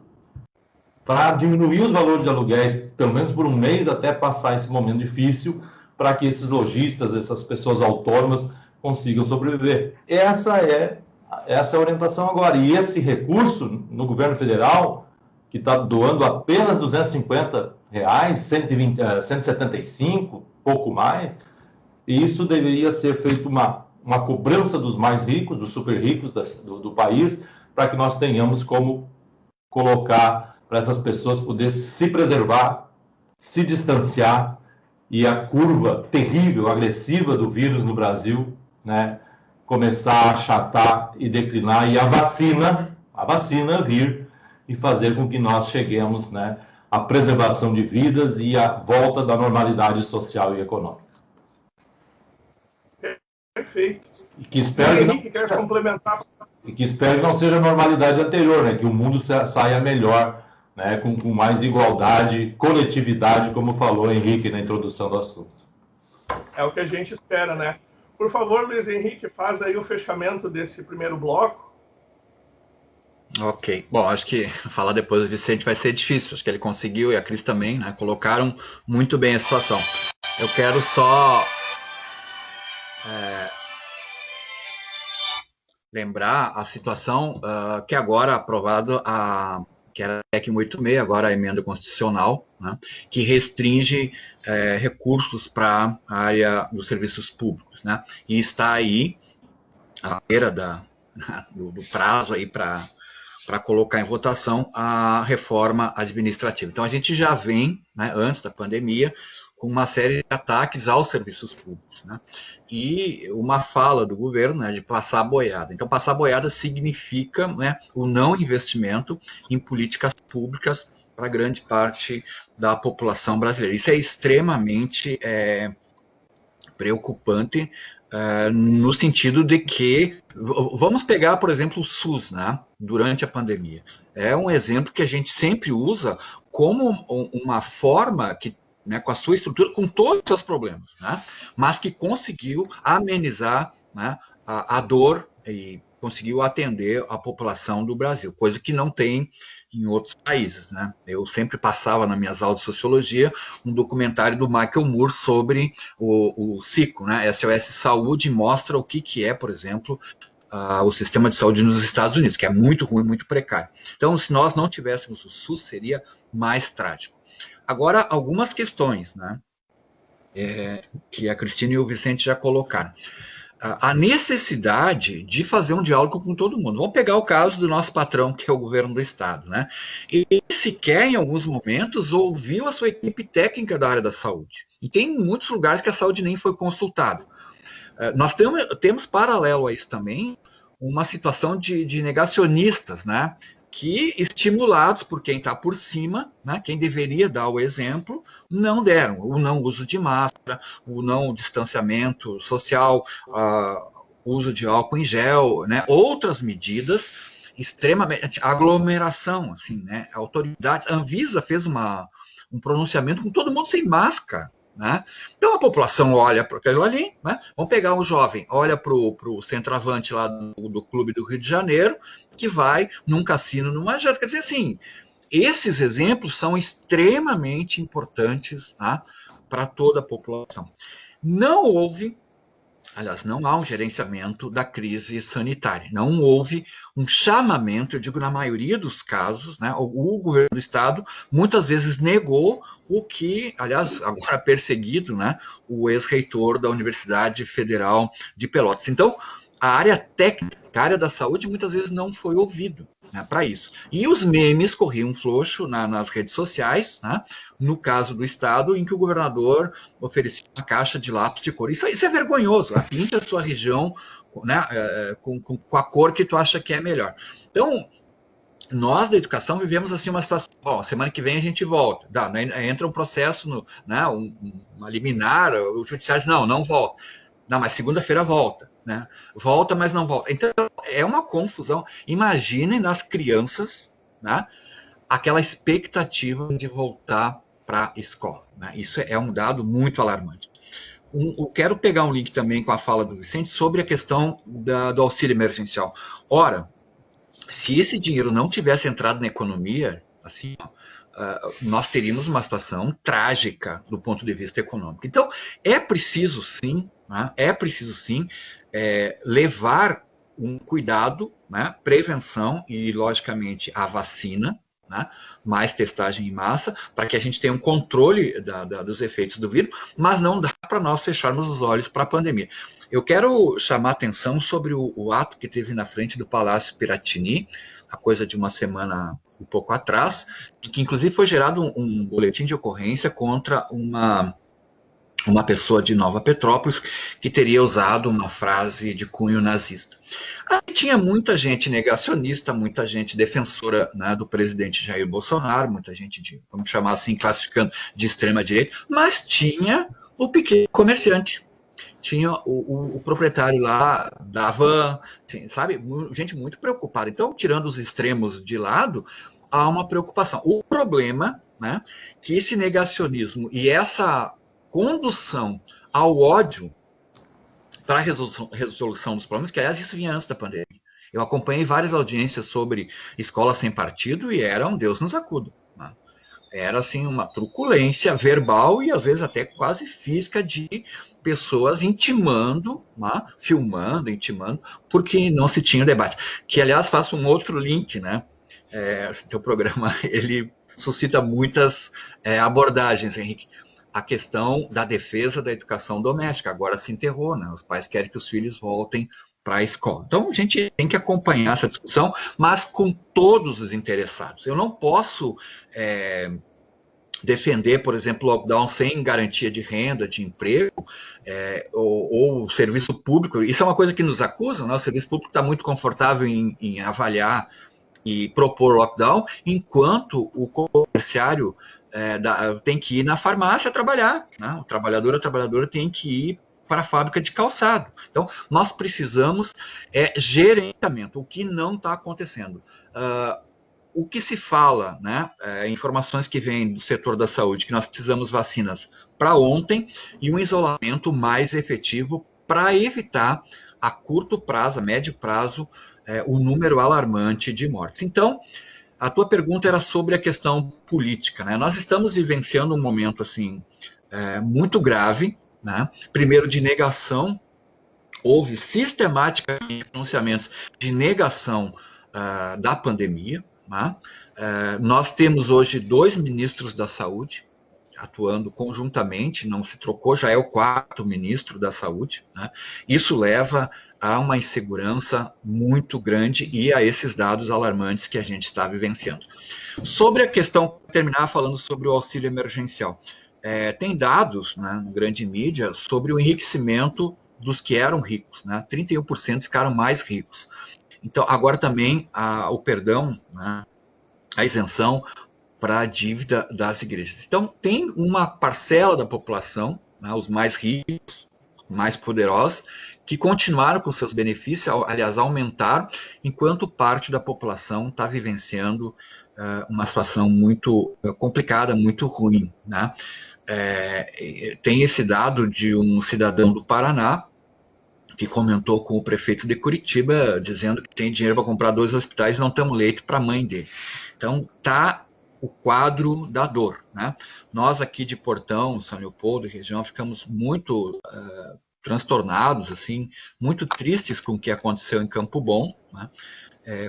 para diminuir os valores de aluguéis, pelo menos por um mês, até passar esse momento difícil, para que esses lojistas, essas pessoas autônomas, consigam sobreviver. Essa é a orientação agora. E esse recurso no governo federal, que está doando apenas R$250, 175, pouco mais, isso deveria ser feito uma cobrança dos mais ricos, dos super ricos do país, para que nós tenhamos como colocar para essas pessoas poder se preservar, se distanciar, e a curva terrível, agressiva do vírus no Brasil, né, começar a achatar e declinar, e a vacina vir e fazer com que nós cheguemos, né, à preservação de vidas e à volta da normalidade social e econômica.
Perfeito.
E que espero
quer complementar.
E que espero que não seja a normalidade anterior, né, que o mundo saia melhor né, com mais igualdade, coletividade, como falou Henrique na introdução do assunto.
É o que a gente espera, né? Por favor, Luiz Henrique, faz aí o fechamento desse primeiro bloco.
Ok. Bom, acho que falar depois do Vicente vai ser difícil. Acho que ele conseguiu e a Cris também, né? Colocaram muito bem a situação. Eu quero só lembrar a situação que agora aprovado que era a PEC 186, agora a emenda constitucional, né, que restringe recursos para a área dos serviços públicos, né, e está aí à beira do prazo aí para colocar em votação a reforma administrativa. Então, a gente já vem, né, antes da pandemia, com uma série de ataques aos serviços públicos, né? E uma fala do governo, né, de passar a boiada. Então, passar a boiada significa, né, o não investimento em políticas públicas para grande parte da população brasileira. Isso é extremamente preocupante, no sentido de que, vamos pegar, por exemplo, o SUS, né, durante a pandemia. É um exemplo que a gente sempre usa como uma forma que, né, com a sua estrutura, com todos os seus problemas, né, mas que conseguiu amenizar, né, a dor e conseguiu atender a população do Brasil, coisa que não tem em outros países, né? Eu sempre passava nas minhas aulas de sociologia um documentário do Michael Moore sobre o SICO, né? SOS Saúde, mostra o que é, por exemplo, o sistema de saúde nos Estados Unidos, que é muito ruim, muito precário. Então, se nós não tivéssemos o SUS, seria mais trágico. Agora, algumas questões, né, que a Cristina e o Vicente já colocaram. A necessidade de fazer um diálogo com todo mundo. Vamos pegar o caso do nosso patrão, que é o governo do Estado, né? Ele sequer, em alguns momentos, ouviu a sua equipe técnica da área da saúde. E tem muitos lugares que a saúde nem foi consultada. Nós temos paralelo a isso também, uma situação de negacionistas, né? Que, estimulados por quem está por cima, né, quem deveria dar o exemplo, não deram. O não uso de máscara, o não distanciamento social, uso de álcool em gel, né, outras medidas extremamente... aglomeração, assim, né, autoridades... A Anvisa fez um pronunciamento com todo mundo sem máscara, né? Então a população olha para aquilo ali, né? Vamos pegar um jovem, olha para o centroavante lá do Clube do Rio de Janeiro, que vai num cassino, numa janta. Quer dizer, assim, esses exemplos são extremamente importantes, tá, para toda a população. Não houve, aliás, não há um gerenciamento da crise sanitária, não houve um chamamento, eu digo na maioria dos casos, né, o governo do Estado muitas vezes negou o que, aliás, agora perseguido, né, o ex-reitor da Universidade Federal de Pelotas. Então, a área técnica, a área da saúde, muitas vezes não foi ouvido, né, para isso. E os memes corriam frouxo nas redes sociais, né, no caso do Estado, em que o governador oferecia uma caixa de lápis de cor. Isso é vergonhoso. Pinta a sua região, né, com a cor que tu acha que é melhor. Então, nós da educação vivemos assim uma situação, semana que vem a gente volta, entra um processo, né, uma liminar, o judiciário diz, não volta. Não, mas segunda-feira volta, né? Volta, mas não volta. Então, é uma confusão. Imaginem nas crianças, né, aquela expectativa de voltar para a escola, né? Isso é um dado muito alarmante. Eu quero pegar um link também com a fala do Vicente sobre a questão do auxílio emergencial. Ora, se esse dinheiro não tivesse entrado na economia, assim, nós teríamos uma situação trágica do ponto de vista econômico. Então, é preciso sim, né, levar um cuidado, né, prevenção e, logicamente, a vacina, né, mais testagem em massa, para que a gente tenha um controle dos efeitos do vírus, mas não dá para nós fecharmos os olhos para a pandemia. Eu quero chamar a atenção sobre o ato que teve na frente do Palácio Piratini, a coisa de uma semana um pouco atrás, que inclusive foi gerado um boletim de ocorrência contra uma pessoa de Nova Petrópolis que teria usado uma frase de cunho nazista. Aí tinha muita gente negacionista, muita gente defensora, né, do presidente Jair Bolsonaro, muita gente vamos chamar assim, classificando de extrema direita, mas tinha o pequeno comerciante, tinha o proprietário lá da van, sabe, gente muito preocupada. Então, tirando os extremos de lado, há uma preocupação. O problema, né, que esse negacionismo e essa condução ao ódio para a resolução dos problemas, que aliás isso vinha antes da pandemia. Eu acompanhei várias audiências sobre escola sem partido e era um Deus nos acuda. Né? Era assim uma truculência verbal e às vezes até quase física de pessoas intimando, né? Filmando, intimando, porque não se tinha debate. Que aliás faço um outro link, né? Esse teu programa ele suscita muitas abordagens, Henrique. A questão da defesa da educação doméstica agora se enterrou, né? Os pais querem que os filhos voltem para a escola. Então, a gente tem que acompanhar essa discussão, mas com todos os interessados. Eu não posso defender, por exemplo, o lockdown sem garantia de renda, de emprego, ou serviço público. Isso é uma coisa que nos acusam, né? O serviço público está muito confortável em avaliar e propor lockdown, enquanto o comerciário tem que ir na farmácia trabalhar, né? O trabalhador, a trabalhadora tem que ir para a fábrica de calçado. Então, nós precisamos gerenciamento, o que não está acontecendo. O que se fala, né, informações que vêm do setor da saúde, que nós precisamos vacinas para ontem e um isolamento mais efetivo para evitar a curto prazo, a médio prazo, o número alarmante de mortes. Então, a tua pergunta era sobre a questão política, né? Nós estamos vivenciando um momento assim muito grave, né? Primeiro de negação, houve sistematicamente pronunciamentos de negação da pandemia, né? Nós temos hoje 2 ministros da saúde atuando conjuntamente, não se trocou, já é o 4º ministro da saúde, né? Isso leva a uma insegurança muito grande e a esses dados alarmantes que a gente está vivenciando. Sobre a questão, terminar falando sobre o auxílio emergencial. Tem dados, né, na grande mídia sobre o enriquecimento dos que eram ricos, né? 31% ficaram mais ricos. Então, agora também o perdão, né, a isenção para a dívida das igrejas. Então, tem uma parcela da população, né, os mais ricos, mais poderosos, que continuaram com seus benefícios, aliás, aumentaram, enquanto parte da população está vivenciando uma situação muito complicada, muito ruim, né? Tem esse dado de um cidadão do Paraná, que comentou com o prefeito de Curitiba, dizendo que tem dinheiro para comprar 2 hospitais e não tem um leito para a mãe dele. Então, está o quadro da dor, né? Nós aqui de Portão, São Leopoldo e região, ficamos muito transtornados, assim, muito tristes com o que aconteceu em Campo Bom, né?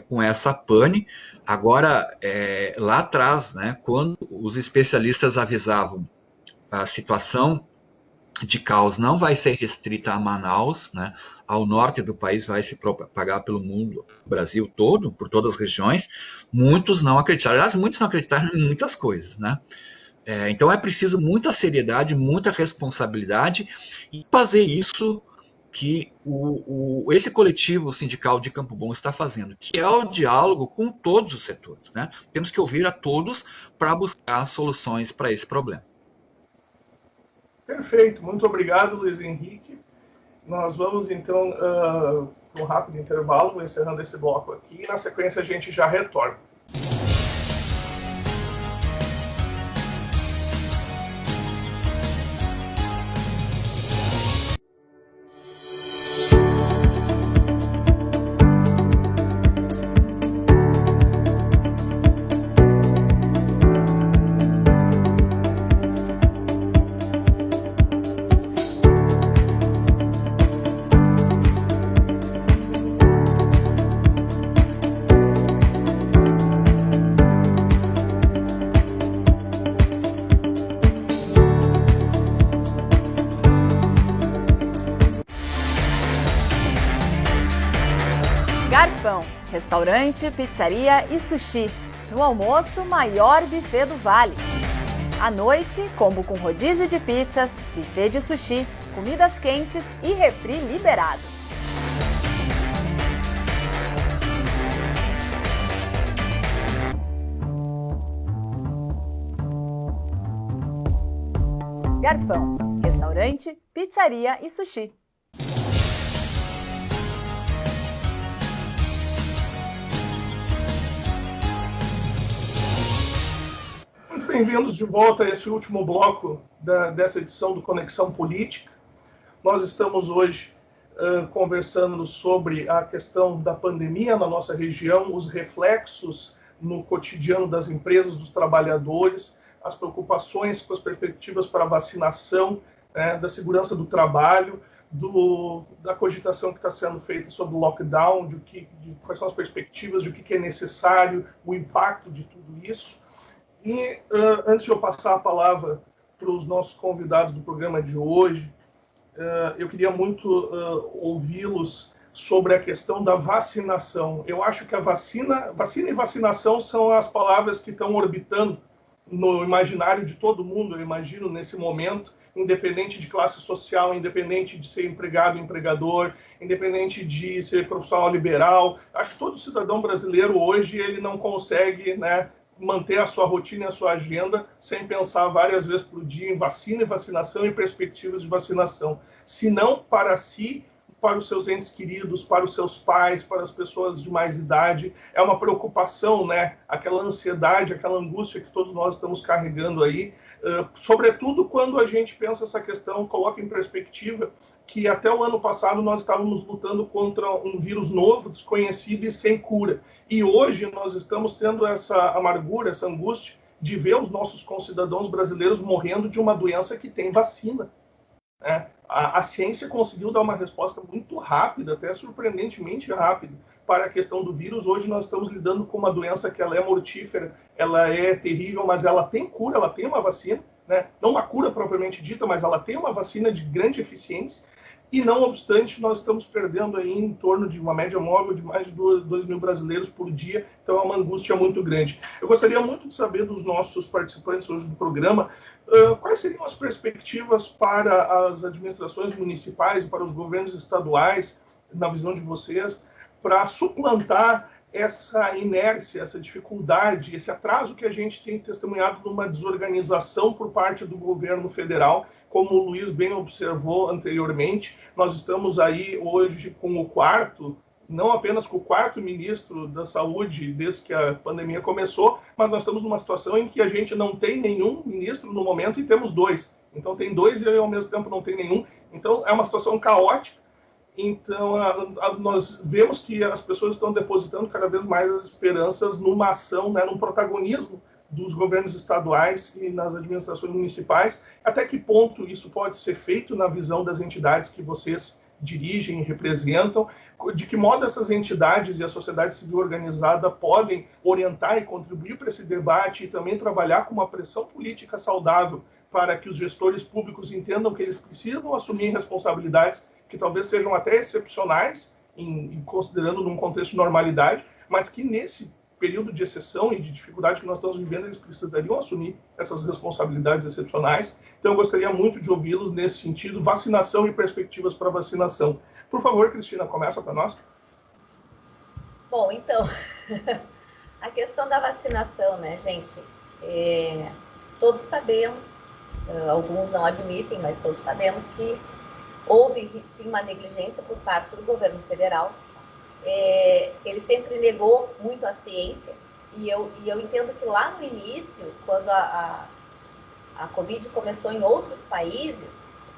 Com essa pane. Agora, lá atrás, né, quando os especialistas avisavam a situação de caos não vai ser restrita a Manaus, né? Ao norte do país vai se propagar pelo mundo, Brasil todo, por todas as regiões, muitos não acreditaram. Aliás, muitos não acreditaram em muitas coisas, né? Então é preciso muita seriedade, muita responsabilidade e fazer isso que esse coletivo sindical de Campo Bom está fazendo, que é o diálogo com todos os setores, né? Temos que ouvir a todos para buscar soluções para esse problema.
Perfeito, muito obrigado, Luiz Henrique. Nós vamos então para um rápido intervalo, encerrando esse bloco aqui, e na sequência a gente já retorna.
Garfão, restaurante, pizzaria e sushi. No almoço, maior buffet do Vale. À noite, combo com rodízio de pizzas, buffet de sushi, comidas quentes e refri liberado. Garfão, restaurante, pizzaria e sushi.
bem-vindos de volta a esse último bloco dessa edição do Conexão Política. Nós estamos hoje conversando sobre a questão da pandemia na nossa região, os reflexos no cotidiano das empresas, dos trabalhadores, as preocupações com as perspectivas para a vacinação, da segurança do trabalho, da cogitação que está sendo feita sobre o lockdown, quais são as perspectivas, de o que é necessário, o impacto de tudo isso. E antes de eu passar a palavra para os nossos convidados do programa de hoje, eu queria muito ouvi-los sobre a questão da vacinação. Eu acho que a vacina e vacinação são as palavras que estão orbitando no imaginário de todo mundo, eu imagino, nesse momento, independente de classe social, independente de ser empregado, empregador, independente de ser profissional liberal. Acho que todo cidadão brasileiro hoje ele não consegue, manter a sua rotina e a sua agenda sem pensar várias vezes por dia em vacina e vacinação e perspectivas de vacinação. Se não para si, para os seus entes queridos, para os seus pais, para as pessoas de mais idade. É uma preocupação, aquela ansiedade, aquela angústia que todos nós estamos carregando aí, sobretudo quando a gente pensa essa questão, coloca em perspectiva que até o ano passado nós estávamos lutando contra um vírus novo, desconhecido e sem cura. E hoje nós estamos tendo essa amargura, essa angústia de ver os nossos concidadãos brasileiros morrendo de uma doença que tem vacina. A ciência conseguiu dar uma resposta muito rápida, até surpreendentemente rápida, para a questão do vírus. Hoje nós estamos lidando com uma doença que ela é mortífera, ela é terrível, mas ela tem cura, ela tem uma vacina, não uma cura propriamente dita, mas ela tem uma vacina de grande eficiência. E não obstante, nós estamos perdendo aí em torno de uma média móvel de mais de 2 mil brasileiros por dia, então é uma angústia muito grande. Eu gostaria muito de saber dos nossos participantes hoje do programa, quais seriam as perspectivas para as administrações municipais e para os governos estaduais, na visão de vocês, para suplantar essa inércia, essa dificuldade, esse atraso que a gente tem testemunhado numa desorganização por parte do governo federal. Como o Luiz bem observou anteriormente, nós estamos aí hoje com o quarto, não apenas com o quarto ministro da Saúde desde que a pandemia começou, mas nós estamos numa situação em que a gente não tem nenhum ministro no momento e temos 2. Então tem 2 e ao mesmo tempo não tem nenhum. Então é uma situação caótica. Então nós vemos que as pessoas estão depositando cada vez mais as esperanças numa ação, num protagonismo dos governos estaduais e nas administrações municipais. Até que ponto isso pode ser feito na visão das entidades que vocês dirigem e representam? De que modo essas entidades e a sociedade civil organizada podem orientar e contribuir para esse debate e também trabalhar com uma pressão política saudável para que os gestores públicos entendam que eles precisam assumir responsabilidades que talvez sejam até excepcionais, considerando num contexto de normalidade, mas que nesse período de exceção e de dificuldade que nós estamos vivendo, eles precisariam assumir essas responsabilidades excepcionais. Então, eu gostaria muito de ouvi-los nesse sentido, vacinação e perspectivas para vacinação. Por favor, Cristina, começa para nós.
Bom, então, a questão da vacinação, gente, todos sabemos, alguns não admitem, mas todos sabemos que houve, sim, uma negligência por parte do governo federal. Ele sempre negou muito a ciência, e eu entendo que lá no início, quando a Covid começou em outros países,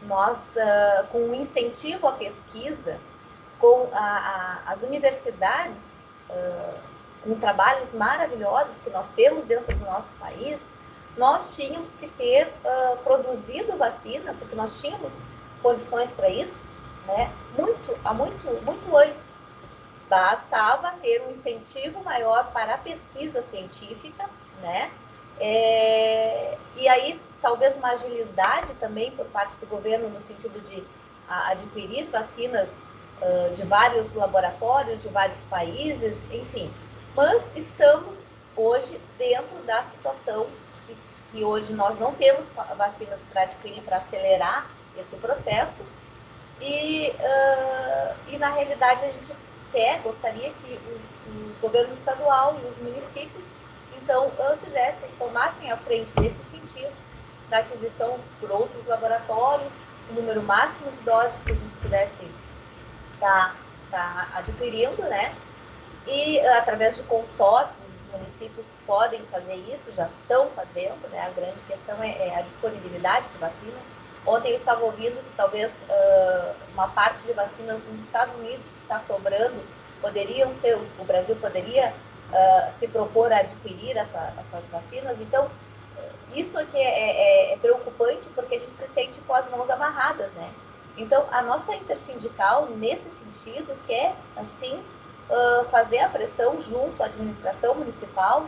nós, com o incentivo à pesquisa, com as universidades, com trabalhos maravilhosos que nós temos dentro do nosso país, nós tínhamos que ter produzido vacina, porque nós tínhamos condições para isso, muito antes. Bastava ter um incentivo maior para a pesquisa científica, e aí talvez uma agilidade também por parte do governo no sentido de adquirir vacinas de vários laboratórios, de vários países, enfim. Mas estamos hoje dentro da situação que hoje nós não temos vacinas para adquirir, para acelerar esse processo, e na realidade a gente gostaria que o governo estadual e os municípios, então, tomassem a frente nesse sentido, da aquisição por outros laboratórios, o número máximo de doses que a gente pudesse estar adquirindo, e através de consórcios, municípios podem fazer isso, já estão fazendo, né? A grande questão é a disponibilidade de vacinas. Ontem eu estava ouvindo que talvez uma parte de vacinas nos Estados Unidos que está sobrando, o Brasil poderia se propor a adquirir essas vacinas. Então, isso aqui é preocupante porque a gente se sente com as mãos amarradas, né? Então, a nossa intersindical, nesse sentido, quer, assim, fazer a pressão junto à administração municipal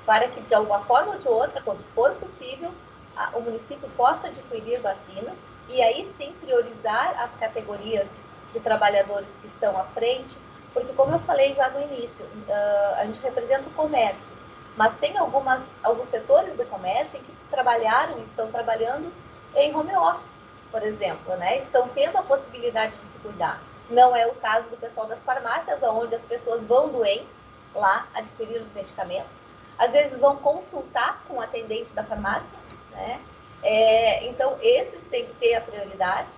para que, de alguma forma ou de outra, quando for possível, o município possa adquirir vacinas e aí sim priorizar as categorias de trabalhadores que estão à frente, porque, como eu falei já no início, a gente representa o comércio, mas tem alguns setores do comércio que trabalharam e estão trabalhando em home office, por exemplo, né? Estão tendo a possibilidade de se cuidar. Não é o caso do pessoal das farmácias, onde as pessoas vão doentes lá adquirir os medicamentos. Às vezes vão consultar com o atendente da farmácia, né? Então, esses têm que ter a prioridade.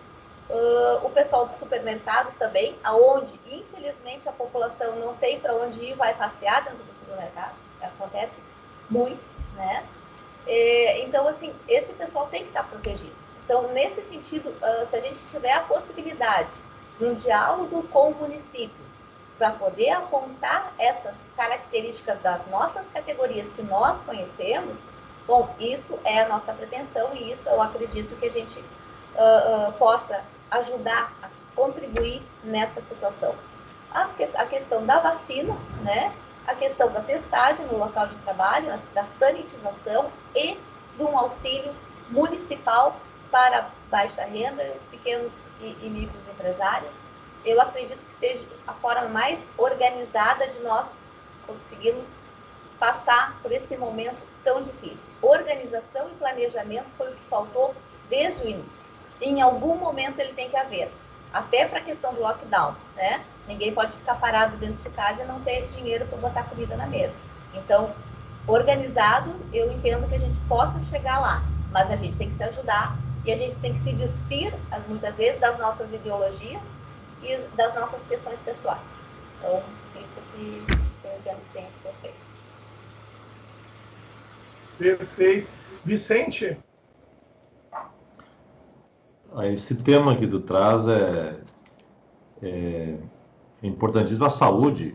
O pessoal dos supermercados também, aonde, infelizmente, a população não tem para onde ir, vai passear dentro do supermercado. Acontece muito, né? Então, assim, esse pessoal tem que estar protegido. Então, nesse sentido, se a gente tiver a possibilidade de um diálogo com o município para poder apontar essas características das nossas categorias que nós conhecemos, bom, isso é a nossa pretensão e isso eu acredito que a gente possa ajudar a contribuir nessa situação. A questão da vacina, né? A questão da testagem no local de trabalho, da sanitização e de um auxílio municipal para baixa renda, os pequenos e micros empresários. Eu acredito que seja a forma mais organizada de nós conseguirmos passar por esse momento tão difícil. Organização e planejamento foi o que faltou desde o início. Em algum momento ele tem que haver, até para a questão do lockdown, né? Ninguém pode ficar parado dentro de casa e não ter dinheiro para botar comida na mesa. Então, organizado, eu entendo que a gente possa chegar lá, mas a gente tem que se ajudar e a gente tem que se despir, muitas vezes, das nossas ideologias e das nossas questões pessoais. Então, isso que eu entendo que tem que ser feito.
Perfeito. Vicente?
Esse tema que tu traz é importantíssimo. A saúde,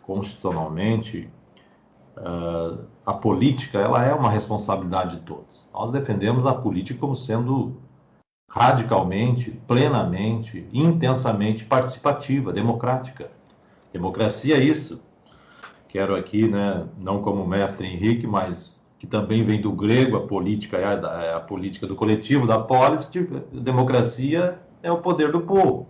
constitucionalmente, a política, ela é uma responsabilidade de todos. Nós defendemos a política como sendo radicalmente, plenamente, intensamente participativa, democrática. Democracia é isso. Quero aqui, né, não como mestre Henrique, mas que também vem do grego, a política é a política do coletivo, da polis, democracia é o poder do povo.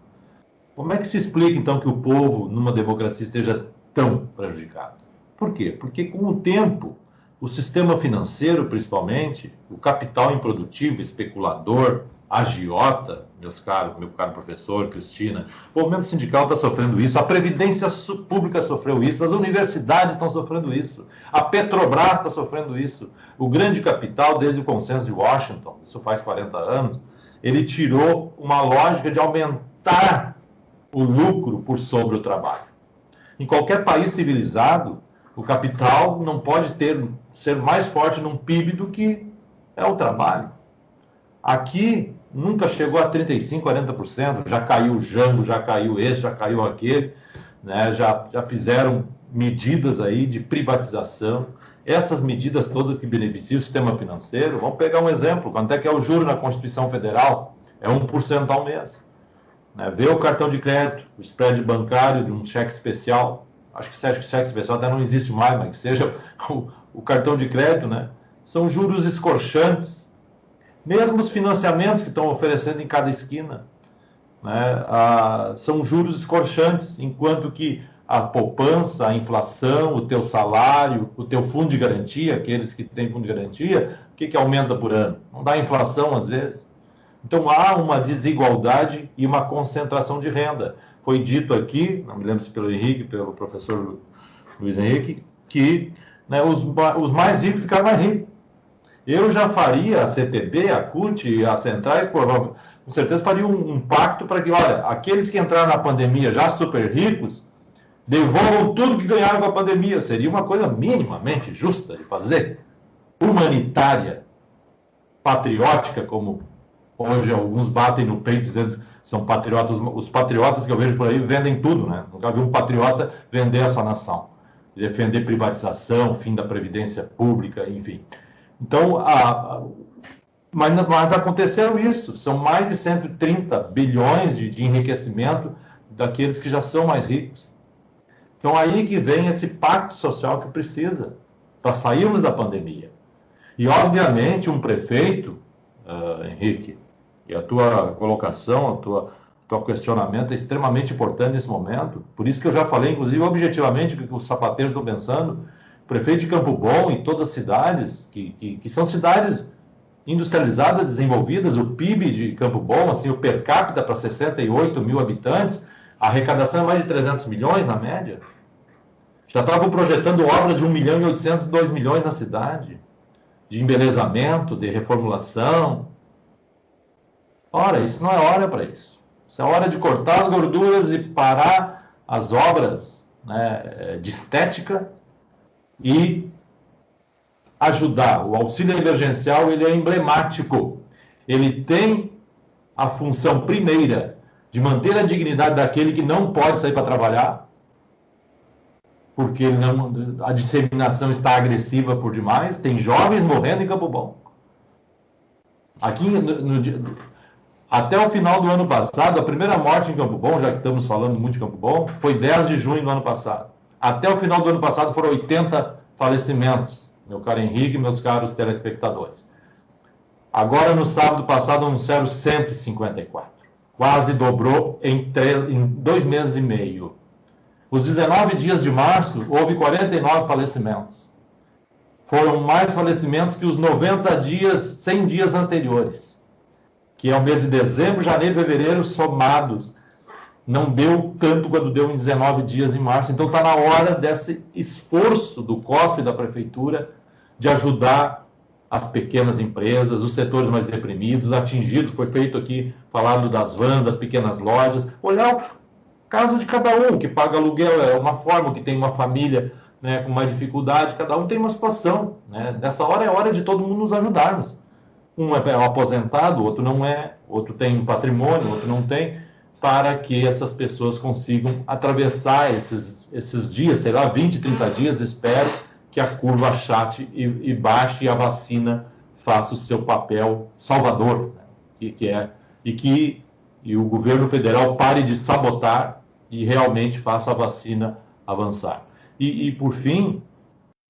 Como é que se explica, então, que o povo, numa democracia, esteja tão prejudicado? Por quê? Porque, com o tempo, o sistema financeiro, principalmente, o capital improdutivo, especulador, agiota, meu caro professor, Cristina, o movimento sindical está sofrendo isso, a Previdência Pública sofreu isso, as universidades estão sofrendo isso, a Petrobras está sofrendo isso. O grande capital, desde o consenso de Washington, isso faz 40 anos, ele tirou uma lógica de aumentar o lucro por sobre o trabalho. Em qualquer país civilizado, o capital não pode ser mais forte num PIB do que é o trabalho. Aqui nunca chegou a 35%, 40%, já caiu o Jango, já caiu esse, já caiu aquele, né? Já fizeram medidas aí de privatização. Essas medidas todas que beneficiam o sistema financeiro, vamos pegar um exemplo, quanto é que é o juro na Constituição Federal? É 1% ao mês. Né? Vê o cartão de crédito, o spread bancário de um cheque especial, acho que cheque especial até não existe mais, mas que seja o cartão de crédito, né? São juros escorchantes. Mesmo os financiamentos que estão oferecendo em cada esquina, né, são juros escorchantes, enquanto que a poupança, a inflação, o teu salário, o teu fundo de garantia, aqueles que têm fundo de garantia, o que aumenta por ano? Não dá inflação às vezes. Então há uma desigualdade e uma concentração de renda. Foi dito aqui, não me lembro se pelo Henrique, pelo professor Luiz Henrique, que, né, os mais ricos ficaram mais ricos. Eu já faria a CTB, a CUT e as centrais, com certeza faria um pacto para que, olha, aqueles que entraram na pandemia já super ricos, Devolvam tudo que ganharam com a pandemia. Seria uma coisa minimamente justa de fazer. Humanitária, patriótica, como hoje alguns batem no peito dizendo que são patriotas. Os patriotas que eu vejo por aí vendem tudo, né? Nunca vi um patriota vender a sua nação. Defender privatização, fim da previdência pública, enfim. Então, mas aconteceu isso. São mais de 130 bilhões de enriquecimento daqueles que já são mais ricos. Então, aí que vem esse pacto social que precisa para sairmos da pandemia. E, obviamente, um prefeito, Henrique, e a tua colocação, teu questionamento é extremamente importante nesse momento. Por isso que eu já falei, inclusive, objetivamente, o que os sapateiros estão pensando. O prefeito de Campo Bom e todas as cidades, que são cidades industrializadas, desenvolvidas, o PIB de Campo Bom, assim, o per capita para 68 mil habitantes, a arrecadação é mais de 300 milhões na média. Já estavam projetando obras de 1 milhão e 800, 2 milhões na cidade, de embelezamento, de reformulação. Ora, isso não é hora para isso. Isso é hora de cortar as gorduras e parar as obras, né, de estética e ajudar. O auxílio emergencial, ele é emblemático. Ele tem a função primeira de manter a dignidade daquele que não pode sair para trabalhar, porque a disseminação está agressiva por demais. Tem jovens morrendo em Campo Bom. Aqui, até o final do ano passado, a primeira morte em Campo Bom, já que estamos falando muito de Campo Bom, foi 10 de junho do ano passado. Até o final do ano passado foram 80 falecimentos, meu caro Henrique e meus caros telespectadores. Agora, no sábado passado, anunciaram 154. Quase dobrou em 2 meses e meio. Os 19 dias de março, houve 49 falecimentos. Foram mais falecimentos que os 90 dias, 100 dias anteriores, que é o mês de dezembro, janeiro e fevereiro somados. Não deu tanto quando deu em 19 dias em março. Então está na hora desse esforço do cofre da prefeitura de ajudar as pequenas empresas, os setores mais deprimidos, atingidos. Foi feito aqui, falado das vans, das pequenas lojas. Olhar o caso de cada um, que paga aluguel, é uma forma, que tem uma família, né, com uma dificuldade, cada um tem uma situação. Né? Nessa hora é hora de todo mundo nos ajudarmos. Um é aposentado, o outro não é, outro tem um patrimônio, o outro não tem, para que essas pessoas consigam atravessar esses dias, sei lá, 20, 30 dias, espero que a curva achate e baixe e a vacina faça o seu papel salvador, né? E o governo federal pare de sabotar e realmente faça a vacina avançar. E por fim,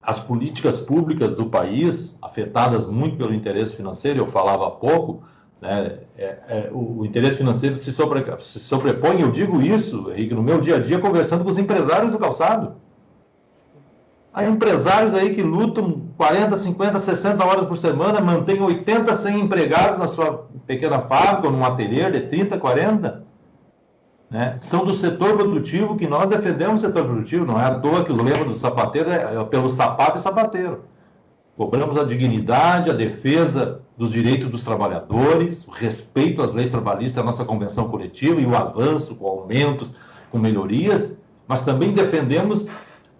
as políticas públicas do país, afetadas muito pelo interesse financeiro, eu falava há pouco, né, o interesse financeiro se sobrepõe, eu digo isso, Henrique, no meu dia a dia, conversando com os empresários do calçado. Há empresários aí que lutam 40, 50, 60 horas por semana, mantêm 80, 100 empregados na sua pequena fábrica, ou num ateliê de 30, 40. Né? São do setor produtivo, que nós defendemos o setor produtivo, não é à toa que o lema do sapateiro é pelo sapato e sapateiro. Cobramos a dignidade, a defesa dos direitos dos trabalhadores, o respeito às leis trabalhistas, à nossa convenção coletiva e o avanço com aumentos, com melhorias, mas também defendemos,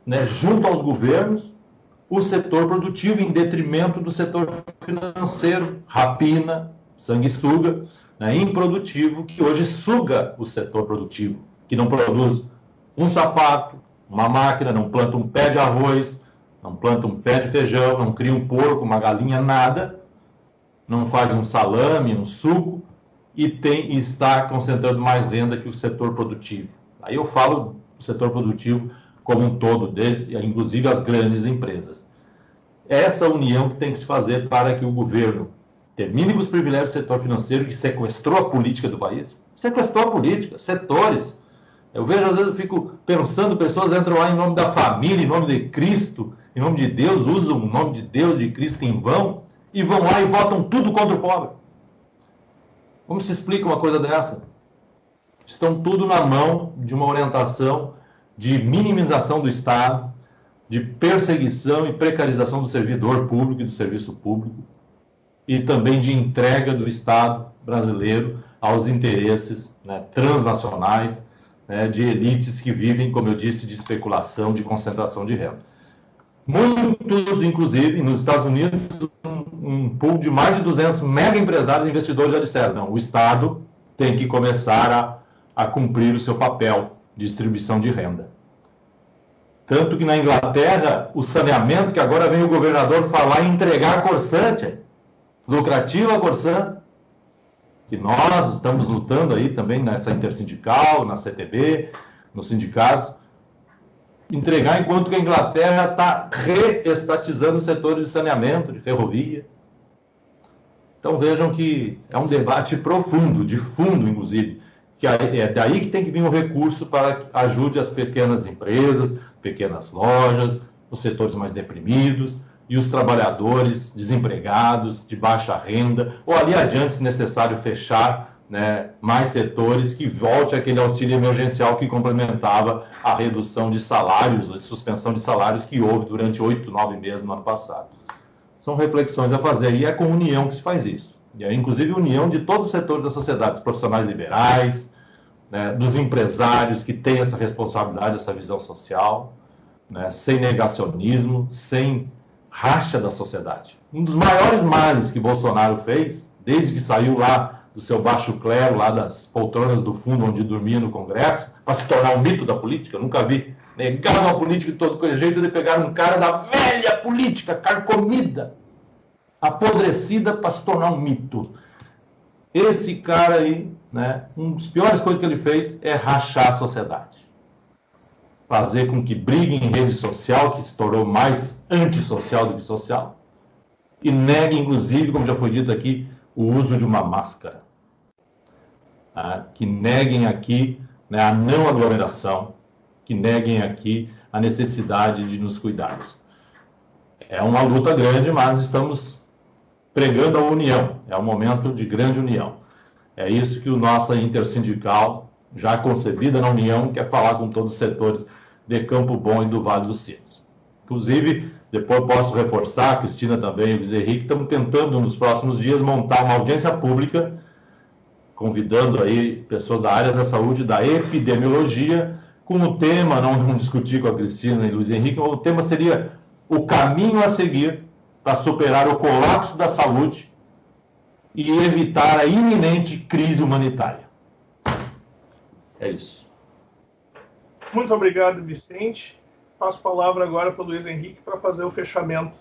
né, junto aos governos, o setor produtivo em detrimento do setor financeiro, rapina, sanguessuga, né, improdutivo, que hoje suga o setor produtivo, que não produz um sapato, uma máquina, não planta um pé de arroz, não planta um pé de feijão, não cria um porco, uma galinha, nada, não faz um salame, um suco, e está concentrando mais renda que o setor produtivo. Aí eu falo do setor produtivo como um todo, inclusive as grandes empresas. Essa união que tem que se fazer para que o governo termine com os privilégios do setor financeiro, que sequestrou a política do país. Sequestrou a política, setores. Eu vejo, às vezes, eu fico pensando, pessoas entram lá em nome da família, em nome de Cristo, em nome de Deus, usam o nome de Deus, de Cristo em vão, e vão lá e votam tudo contra o pobre. Como se explica uma coisa dessa? Estão tudo na mão de uma orientação de minimização do Estado, de perseguição e precarização do servidor público e do serviço público, e também de entrega do Estado brasileiro aos interesses, né, transnacionais, né, de elites que vivem, como eu disse, de especulação, de concentração de renda. Muitos, inclusive, nos Estados Unidos, um pool de mais de 200 mega empresários e investidores já disseram, não, o Estado tem que começar a cumprir o seu papel de distribuição de renda. Tanto que na Inglaterra, o saneamento, que agora vem o governador falar em entregar a Corsã, lucrativa a Corsã, que nós estamos lutando aí também nessa intersindical, na CTB, nos sindicatos, entregar enquanto que a Inglaterra está reestatizando os setores de saneamento, de ferrovia. Então vejam que é um debate profundo, de fundo, inclusive, que é daí que tem que vir o recurso para que ajude as pequenas empresas, pequenas lojas, os setores mais deprimidos e os trabalhadores desempregados, de baixa renda, ou ali adiante, se necessário, fechar, né, mais setores, que volte aquele auxílio emergencial que complementava a redução de salários, a suspensão de salários que houve durante 8, 9 meses no ano passado. São reflexões a fazer, e é com união que se faz isso. E é, inclusive, união de todos os setores da sociedade, dos profissionais liberais, né, dos empresários que têm essa responsabilidade, essa visão social, né, sem negacionismo, sem racha da sociedade. Um dos maiores males que Bolsonaro fez, desde que saiu lá do seu baixo clero, lá das poltronas do fundo onde dormia no Congresso, para se tornar um mito da política. Eu nunca vi. Negaram a política de todo jeito, de pegar um cara da velha política, carcomida, apodrecida, para se tornar um mito. Esse cara aí, né, uma das piores coisas que ele fez é rachar a sociedade. Fazer com que brigue em rede social, que se tornou mais antissocial do que social, e negue, inclusive, como já foi dito aqui, o uso de uma máscara. Que neguem aqui, né, a não aglomeração, que neguem aqui a necessidade de nos cuidarmos. É uma luta grande, mas estamos pregando a união. É um momento de grande união. É isso que o nosso intersindical, já concebida na união, quer falar com todos os setores de Campo Bom e do Vale dos Sinos. Inclusive, depois posso reforçar, a Cristina também e o Luiz Henrique, estamos tentando nos próximos dias montar uma audiência pública, convidando aí pessoas da área da saúde, da epidemiologia, com o tema, não discutir com a Cristina e o Luiz Henrique, o tema seria o caminho a seguir para superar o colapso da saúde e evitar a iminente crise humanitária. É isso.
Muito obrigado, Vicente. Passo a palavra agora para o Luiz Henrique para fazer o fechamento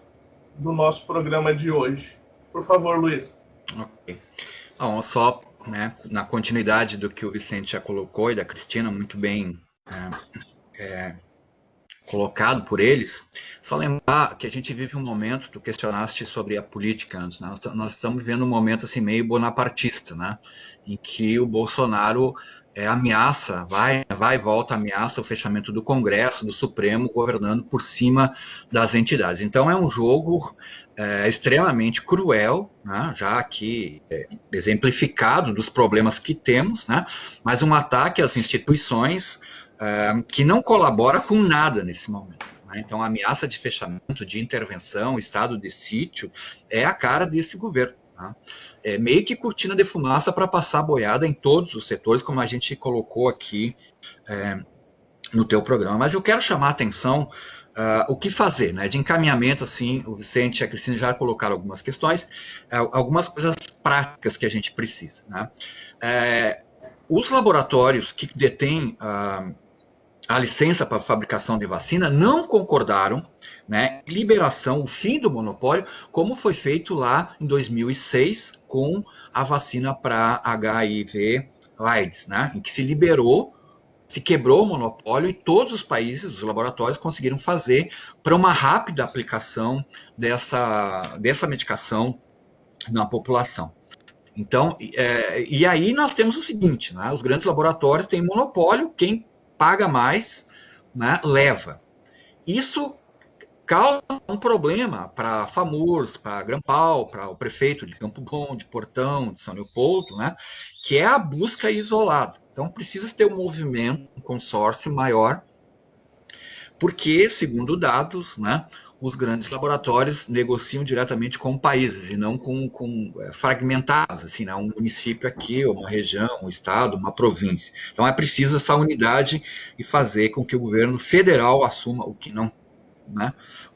do nosso programa de hoje. Por favor, Luiz.
Ok. Bom, só, né, na continuidade do que o Vicente já colocou e da Cristina, muito bem colocado por eles, só lembrar que a gente vive um momento, tu questionaste sobre a política antes, né? Nós estamos vivendo um momento assim meio bonapartista, né, em que o Bolsonaro ameaça, vai e volta, ameaça o fechamento do Congresso, do Supremo, governando por cima das entidades. Então é um jogo extremamente cruel, né, já aqui exemplificado dos problemas que temos, né, mas um ataque às instituições que não colabora com nada nesse momento. Né? Então a ameaça de fechamento, de intervenção, estado de sítio, é a cara desse governo. Tá? É meio que cortina de fumaça para passar boiada em todos os setores, como a gente colocou aqui no teu programa. Mas eu quero chamar a atenção o que fazer, né? De encaminhamento, assim, o Vicente e a Cristina já colocaram algumas questões, algumas coisas práticas que a gente precisa. Né? Os laboratórios que detêm a licença para fabricação de vacina não concordaram, né, em liberação, o fim do monopólio, como foi feito lá em 2006 com a vacina para HIV/AIDS, né, em que se liberou, se quebrou o monopólio e todos os países, os laboratórios, conseguiram fazer para uma rápida aplicação dessa medicação na população. Então, e aí nós temos o seguinte, né, os grandes laboratórios têm monopólio, quem paga mais, né, leva. Isso causa um problema para a FAMURS, para a Grampal, para o prefeito de Campo Bom, de Portão, de São Leopoldo, né, que é a busca isolada. Então, precisa ter um movimento, um consórcio maior porque, segundo dados, né, os grandes laboratórios negociam diretamente com países e não com fragmentados, assim, né, um município aqui, uma região, um estado, uma província. Então é preciso essa unidade e fazer com que o governo federal assuma o que não, né,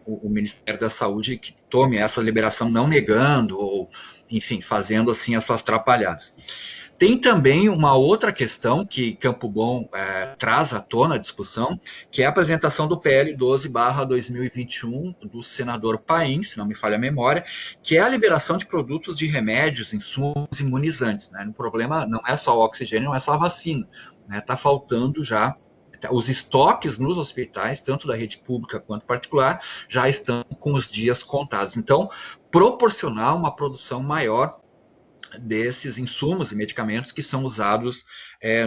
o Ministério da Saúde que tome essa liberação, não negando ou, enfim, fazendo assim as suas atrapalhadas. Tem também uma outra questão que Campo Bom traz à tona a discussão, que é a apresentação do PL 12/2021 do senador Paim, se não me falha a memória, que é a liberação de produtos de remédios, insumos imunizantes, né? O problema não é só o oxigênio, não é só a vacina, né? Tá faltando já, os estoques nos hospitais, tanto da rede pública quanto particular, já estão com os dias contados. Então, proporcionar uma produção maior desses insumos e medicamentos que são usados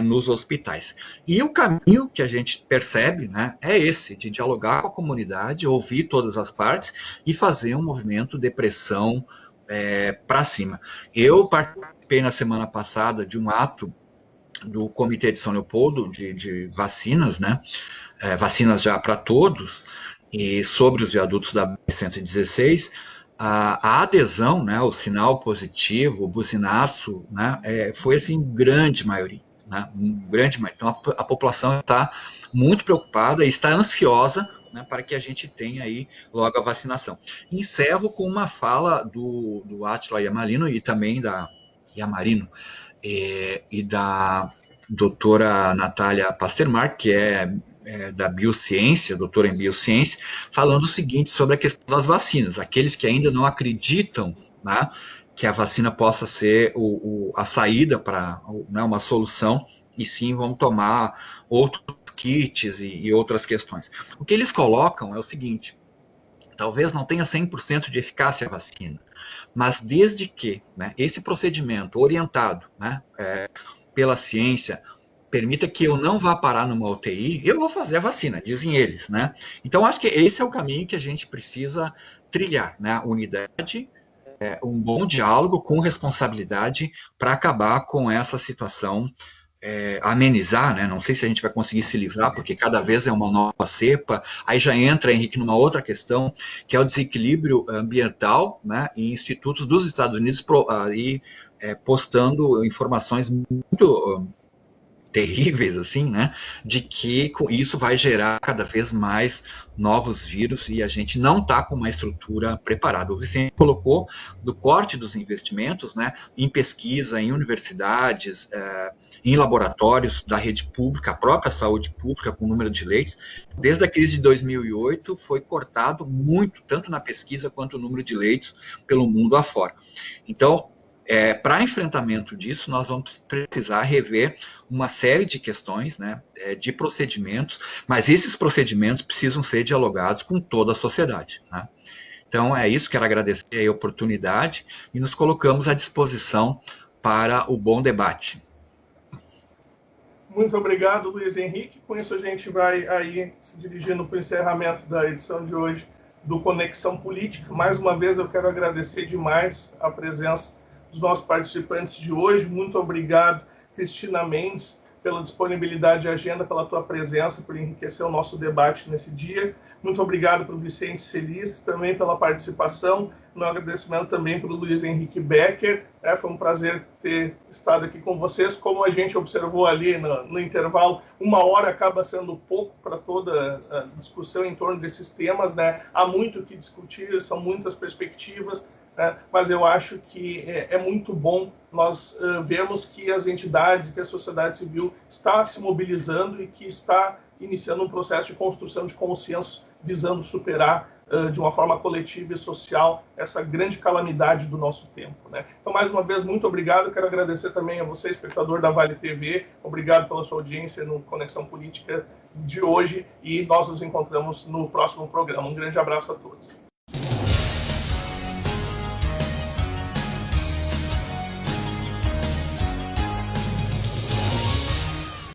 nos hospitais. E o caminho que a gente percebe, né, é esse, de dialogar com a comunidade, ouvir todas as partes e fazer um movimento de pressão para cima. Eu participei na semana passada de um ato do Comitê de São Leopoldo de vacinas, né, vacinas já para todos, e sobre os viadutos da BR-116, a adesão, né, o sinal positivo, o buzinaço, né, foi assim, grande maioria, né, grande maioria. Então a população está muito preocupada e está ansiosa, né, para que a gente tenha aí logo a vacinação. Encerro com uma fala do Átila Yamarino e também da Yamarino e da doutora Natália Pastermark, que é da biociência, doutora em biociência, falando o seguinte sobre a questão das vacinas. Aqueles que ainda não acreditam, né, que a vacina possa ser a saída para, né, uma solução, e sim vão tomar outros kits e outras questões. O que eles colocam é o seguinte: talvez não tenha 100% de eficácia a vacina, mas desde que, né, esse procedimento orientado, né, pela ciência permita que eu não vá parar numa UTI, eu vou fazer a vacina, dizem eles, né? Então, acho que esse é o caminho que a gente precisa trilhar, né? Unidade, um bom diálogo com responsabilidade para acabar com essa situação, amenizar, né? Não sei se a gente vai conseguir se livrar, porque cada vez é uma nova cepa. Aí já entra, Henrique, numa outra questão, que é o desequilíbrio ambiental, né? E institutos dos Estados Unidos postando informações muito terríveis, assim, né, de que isso vai gerar cada vez mais novos vírus e a gente não está com uma estrutura preparada. O Vicente colocou do corte dos investimentos, né, em pesquisa, em universidades, em laboratórios da rede pública, a própria saúde pública, com o número de leitos. Desde a crise de 2008 foi cortado muito, tanto na pesquisa quanto o número de leitos pelo mundo afora. Então, para enfrentamento disso, nós vamos precisar rever uma série de questões, né, de procedimentos, mas esses procedimentos precisam ser dialogados com toda a sociedade, né? Então, é isso, quero agradecer a oportunidade e nos colocamos à disposição para o bom debate.
Muito obrigado, Luiz Henrique. Com isso, a gente vai aí se dirigindo para o encerramento da edição de hoje do Conexão Política. Mais uma vez, eu quero agradecer demais a presença dos nossos participantes de hoje. Muito obrigado, Cristina Mendes, pela disponibilidade de agenda, pela tua presença, por enriquecer o nosso debate nesse dia. Muito obrigado para o Vicente Celis, também pela participação. Um agradecimento também para o Luiz Henrique Becker. Foi um prazer ter estado aqui com vocês. Como a gente observou ali no intervalo, 1 hora acaba sendo pouco para toda a discussão em torno desses temas, né? Há muito o que discutir, são muitas perspectivas, mas eu acho que é muito bom nós vermos que as entidades e que a sociedade civil está se mobilizando e que está iniciando um processo de construção de consenso visando superar de uma forma coletiva e social essa grande calamidade do nosso tempo, né? Então, mais uma vez, muito obrigado. Quero agradecer também a você, espectador da Vale TV. Obrigado pela sua audiência no Conexão Política de hoje e nós nos encontramos no próximo programa. Um grande abraço a todos.